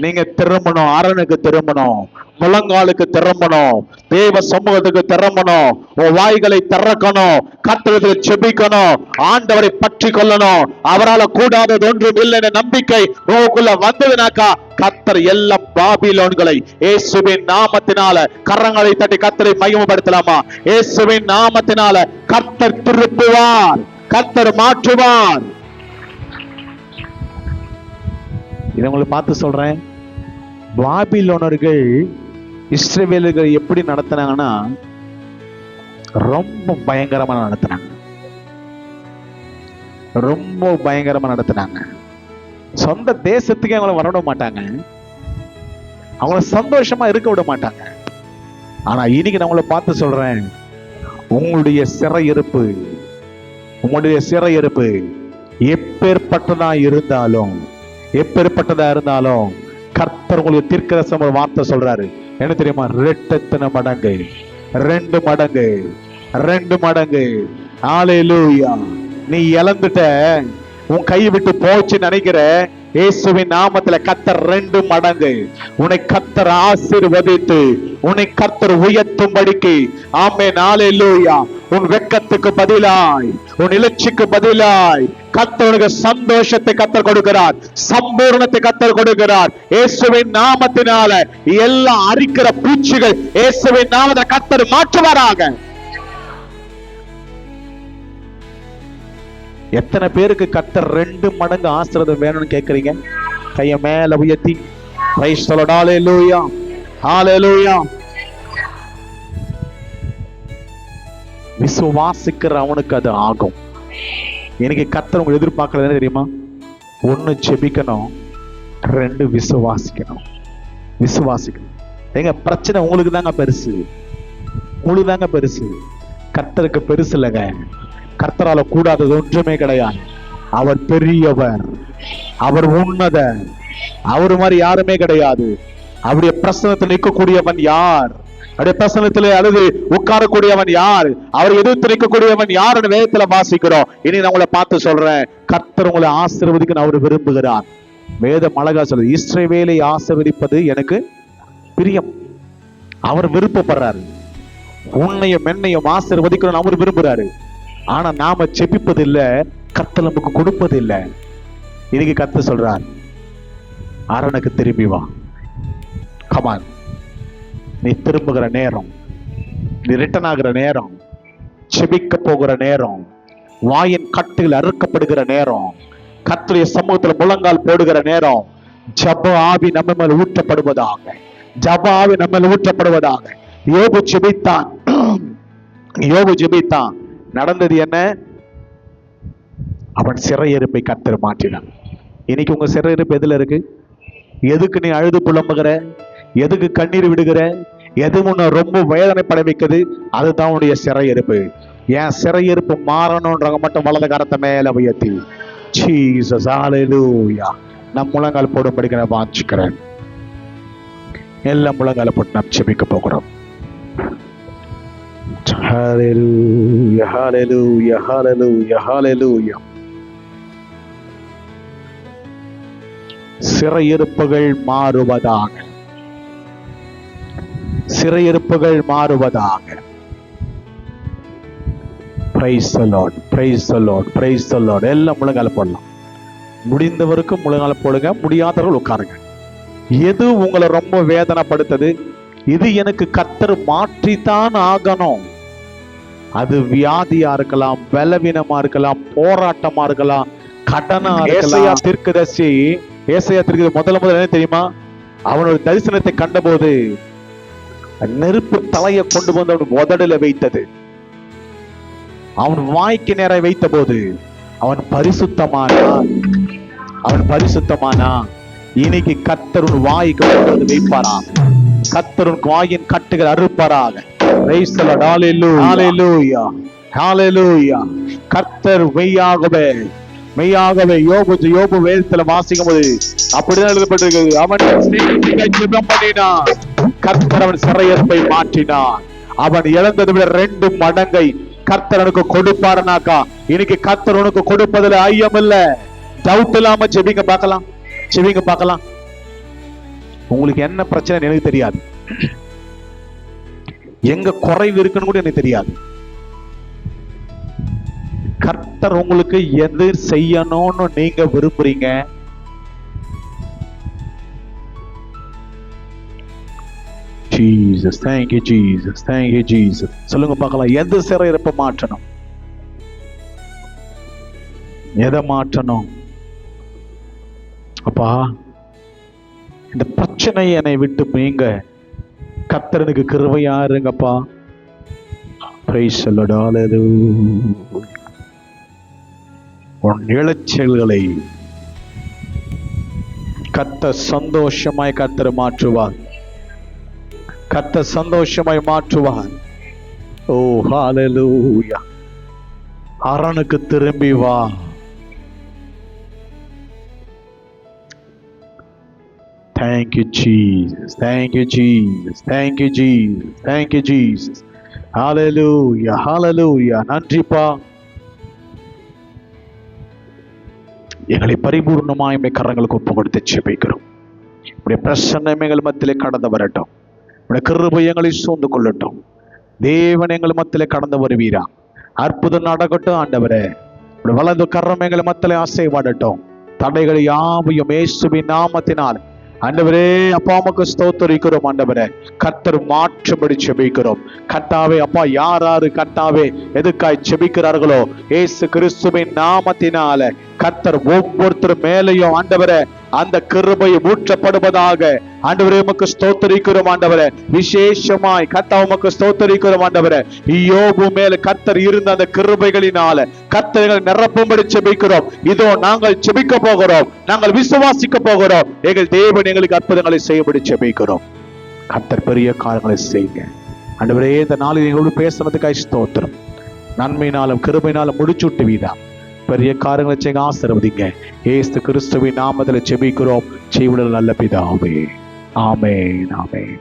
நீங்க திரும்பணும், அரணுக்கு திரும்பணும், முழங்காலுக்கு திரும்பணும், தேவ சமூகத்துக்கு திரும்பணும், உன் வாய்களை திறக்கணும், கர்த்தரை செபிக்கணும், ஆண்டவரை பற்றி கொள்ளணும். அவரால் கூடாதது ஒன்றும் இல்லை என்ற நம்பிக்கை உங்களுக்குள்ள வந்ததுனாக்கா கர்த்தர் எல்லா பாபிலோன்களை இயேசுவின் நாமத்தினால கரங்களை தட்டி கர்த்தரை மகிமைப்படுத்தலாமா? இயேசுவின் நாமத்தினால கர்த்தர் திருப்புவார், கர்த்தர் மாற்றுவார். இதை உங்களுக்கு பார்த்து சொல்றேன், பாபிலோனர்கள் இஸ்ரவேலர்களை எப்படி நடத்தினாங்கன்னா ரொம்ப பயங்கரமா நடத்தினாங்க, ரொம்ப பயங்கரமா நடத்தினாங்க. சொந்த தேசத்துக்கு அவங்கள வரவிட மாட்டாங்க, அவங்கள சந்தோஷமா இருக்க விட மாட்டாங்க. ஆனா இன்னைக்கு நான் உங்களை பார்த்து சொல்றேன், உங்களுடைய சிறையிருப்பு, உங்களுடைய சிறையிருப்பு எப்பேற்பட்டதா இருந்தாலும், எப்பேற்பட்டதா இருந்தாலும் கர்த்தர் உங்களுக்கு தீர்க்கதரிசனம் ஒரு வார்த்தை சொல்றாரு. என்ன தெரியுமா? 2 மடங்கு, 2 மடங்கு, 2 மடங்கு. ஹalleluya. நீ இழந்துட்ட, உன் கை விட்டு போச்சு நினைக்கிற, இயேசுவின் நாமத்துல கர்த்தர் 2 மடங்கு உன்னை கர்த்தர் ஆசீர்வதித்து உன்னை கர்த்தர் உயர்த்தும்படிக்கு. ஆமென், ஹalleluya. உன் வெட்கத்துக்கு பதிலாய், உன் இலட்சிக்கு பதிலாய் கர்த்தருக்கு சந்தோஷத்தை கர்த்தர் கொடுக்கிறார், சம்பூர்ணத்தை கர்த்தர் கொடுக்கிறார். இயேசுவின் நாமத்தினால எல்லா அரிக்கிற பூச்சிகள் இயேசுவின் நாமத்தில் கர்த்தர் மாற்றுவாராக. எத்தனை பேருக்கு கர்த்தர் 2 மடங்கு ஆசீர்வாதம் வேணும்னு கேட்கறீங்க? கைய மேல உயர்த்தி பிரைஸ் தி லார்ட், ஹalleluya, ஹalleluya. விசுவாசிக்கிற அவனுக்கு அது ஆகும். எனக்கு கர்த்தர் உங்களை எதிர்பார்க்கறது என்ன தெரியுமா? 1 ஜெபிக்கணும், 2 விசுவாசிக்கணும். விசுவாசிக்கணும். எங்க பிரச்சனை உங்களுக்கு தாங்க பெருசு, உங்களுக்கு தாங்க பெருசு, கர்த்தருக்கு பெருசு இல்லைங்க. கர்த்தரால கூடாதது ஒன்றுமே கிடையாது. அவர் பெரியவர், அவர் உன்னதர், அவர் மாதிரி யாருமே கிடையாது. அவருடைய பிரசன்னத்தில் நிற்கக்கூடியவன் யார்? அப்படியே பிரசனத்திலே அழுது உட்காரக்கூடியவன் யார், அவர் எதிர்த்து நிற்கக்கூடியவன் யாருன்னு வேதத்துல வாசிக்கிறோம். இனி நான் உங்களை பார்த்து சொல்றேன், கர்த்தர் உங்களை ஆசீர்வதிக்க அவர் விரும்புகிறார். வேதம் அழகா சொல்லுது, இஸ்ரவேலை ஆசீர்வதிப்பது எனக்கு பிரியம். அவர் விருப்பப்படுறாரு. உன்னையும் என்னையும் ஆசீர்வதிக்கணும்னு அவர் விரும்புறாரு. ஆனா நாம செபிப்பது இல்ல, கர்த்தர் நமக்கு கொடுப்பது இல்ல. இன்னைக்கு கர்த்தர் சொல்றார், அரணுக்கு திரும்பி வா. கமான், நீ திரும்புகிற நேரம், நீ ரிட்டர்ன் ஆகிற நேரம், செபிக்க போகிற நேரம், வாயின் கட்டுகள் அறுக்கப்படுகிற நேரம், கர்த்தருடைய சமூகத்துல முழங்கால் போடுகிற நேரம். ஜப ஆவி நம்ம மேல் ஊற்றப்படுவதாக, ஜப ஆவி நம்ம மேல் ஊற்றப்படுவதாக. யோபு ஜெபித்தான், யோபு ஜெபித்தான். நடந்தது என்ன? அவன் சிறையிருப்பை கர்த்தர் மாற்றினான். இன்னைக்கு உங்க சிறையிருப்பு எதுல இருக்கு? எதுக்கு நீ அழுது புலம்புகிற? எதுக்கு கண்ணீர் விடுகிற? எது உன்னை ரொம்ப வேதனைப்பட வைக்குது? அதுதான் உன்னுடைய சிறையிருப்பு. என் சிறையிருப்பு மாறணும்ன்றவங்க மட்டும் வலது கரத்தை மேல உயர்த்தி ஜீசஸ் ஹல்லேலூயா நம் முழங்கால் போடும்படிக்கு நான் வாஞ்சிக்கிறேன். எல்லாம் முழங்கால போட்டு நாம் செபிக்க போகிறோம். ஹல்லேலூயா ஹல்லேலூயா ஹல்லேலூயா ஹல்லேலூயா. சிறையிருப்புகள் மாறுவதாக, சிறையிருப்புகள் மாறுவதாக. Praise the lord, praise the lord, praise the lord. எல்லாம் முழங்கால போடலாம். முடிந்தவருக்கு முழங்கால போடுங்க, முடியாதவர்கள் உட்காருங்க. எது உங்களை ரொம்ப வேதனைப்படுத்தது? இது எனக்கு கர்த்தர் மாற்றித்தான் ஆகணும். அது வியாதியா இருக்கலாம், பலவீனமா இருக்கலாம், போராட்டமா இருக்கலாம், கடனா இருக்கலாம். தீர்க்கதரிசி ஏசாயா தீர்க்கதரிசி முதல்ல என்ன தெரியுமா? அவனோட தரிசனத்தை கண்டபோது நெருப்பு தலையை கொண்டு வந்து அவன் உதடுல வைத்தது. அவன் வாய்க்கு நேர வைத்த போது அவன் பரிசுத்தமானா, அவன் பரிசுத்தமானா. இன்னைக்கு கர்த்தர் உன் வாய்க்கு கொண்டு வந்து வைப்பாரா? கர்த்தர் உன் வாயின் கட்டுகள் அறுப்பாராக. பிரைஸ் தி லார்ட், ஹல்லேலூயா ஹல்லேலூயா ஹல்லேலூயா. கர்த்தர் மெய்யாகவே மெய்யாகவே யோபு வேதத்துல வாசிக்கும் போது அப்படிதான் எழுதப்பட்டிருக்கிறது. அவன் ஜெபம் பண்ணினான், கர்த்தர் அவன் சிறையிருப்பை மாற்றினான். அவன் இழந்ததை விட 2 மடங்கை கர்த்தர் உனக்கு கொடுப்பாருனாக்கா, இன்னைக்கு கர்த்தர் உனக்கு கொடுப்பதுல ஐயம் இல்ல. டவுட் இல்லாம செபிங்க பார்க்கலாம், செபிங்க பார்க்கலாம். உங்களுக்கு என்ன பிரச்சனை எனக்கு தெரியாது, எங்க குறைவு இருக்குன்னு கூட எனக்கு தெரியாது. கர்த்தர் உங்களுக்கு எது செய்யணும்னு நீங்க விரும்புறீங்க, Jesus thank you Jesus thank you Jesus. சொல்லுங்க பார்க்கலாம், எது சிறையிருப்பை மாற்றணும்? எதை மாற்றணும்? அப்பா, இந்த பிரச்சனை என்னை விட்டு நீங்க கர்த்தருக்கு கிருபையா இருங்கப்பா. பிரைஸ் தி லார்ட், ஹல்லேலூயா. உன் இளைச்சல்களை கர்த்தர் சந்தோஷமாய் கர்த்தர் மாற்றுவார், கர்த்தர் சந்தோஷமாய் மாற்றுவார். ஓ ஹல்லேலூயா. அரணுக்கு திரும்பி வா. Thank you Jesus, thank you Jesus, thank you Jesus, thank you Jesus. Hallelujah, hallelujah. நன்றிப்பா. எங்களை பரிபூர்ணமாய் உம்முடைய கரங்களுக்கு ஒப்பு கொடுத்து ஜெபிக்கிறோம். உம்முடைய பிரசன்னம் எங்கள் மத்தியிலே கடந்து வரட்டும். உம்முடைய கிருபை எங்களை சூழ்ந்து கொள்ளட்டும். தேவன் எங்கள் மத்தியிலே கடந்து வருவீரா. அற்புதம் நடக்கட்டும் ஆண்டவரே. உம்முடைய வலது கரம் எங்கள் மத்தியிலே ஆசீர்வதிக்கட்டும். தடைகளை யாவையும் இயேசுவின் நாமத்தினால் ஆண்டவரே அப்பா உமக்கு ஸ்தோத்திரிக்கிறோம். ஆண்டவரே கர்த்தர் மாற்றும்படி செபிக்கிறோம். கர்த்தாவே அப்பா, யாராரு கர்த்தாவே எதுக்காய் செபிக்கிறார்களோ இயேசு கிறிஸ்துவின் நாமத்தினால கர்த்தர் ஒவ்வொருத்தர் மேலையும் ஆண்டவரே அந்த கிருபை ஊற்றப்படுவதாக. ஆண்டவரே உமக்கு ஸ்தோத்திரிக்கிறோம். ஆண்டவரே விசேஷமாய் கர்த்தா உமக்கு ஸ்தோத்திரிக்கிறோம். ஆண்டவரே யோபு மேல கர்த்தர் இருந்த அந்த கிருபைகளினால கர்த்தர்கள் நிரப்பும்படி செபிக்கிறோம். இதோ நாங்கள் செபிக்க போகிறோம், நாங்கள் விசுவாசிக்க போகிறோம். எங்கள் தேவன் எங்களுக்கு அற்புதங்களை செய்யபடி செபிக்கிறோம். கர்த்தர் பெரிய காரியங்களை செய்யுங்க. ஆண்டவரே இந்த நாளில் எங்களோடு பேசுறதுக்காக ஸ்தோத்திரம். நன்மையினாலும் கிருபையினாலும் முடிச்சுட்டு வீதா பெரிய காரியங்களை செய்ய ஆசீர்வதிங்க. இயேசு கிறிஸ்துவின் நாமத்தில் செபிக்கிறோம். செய்வுள்ள நல்ல பிதாவே, ஆமென் ஆமென்.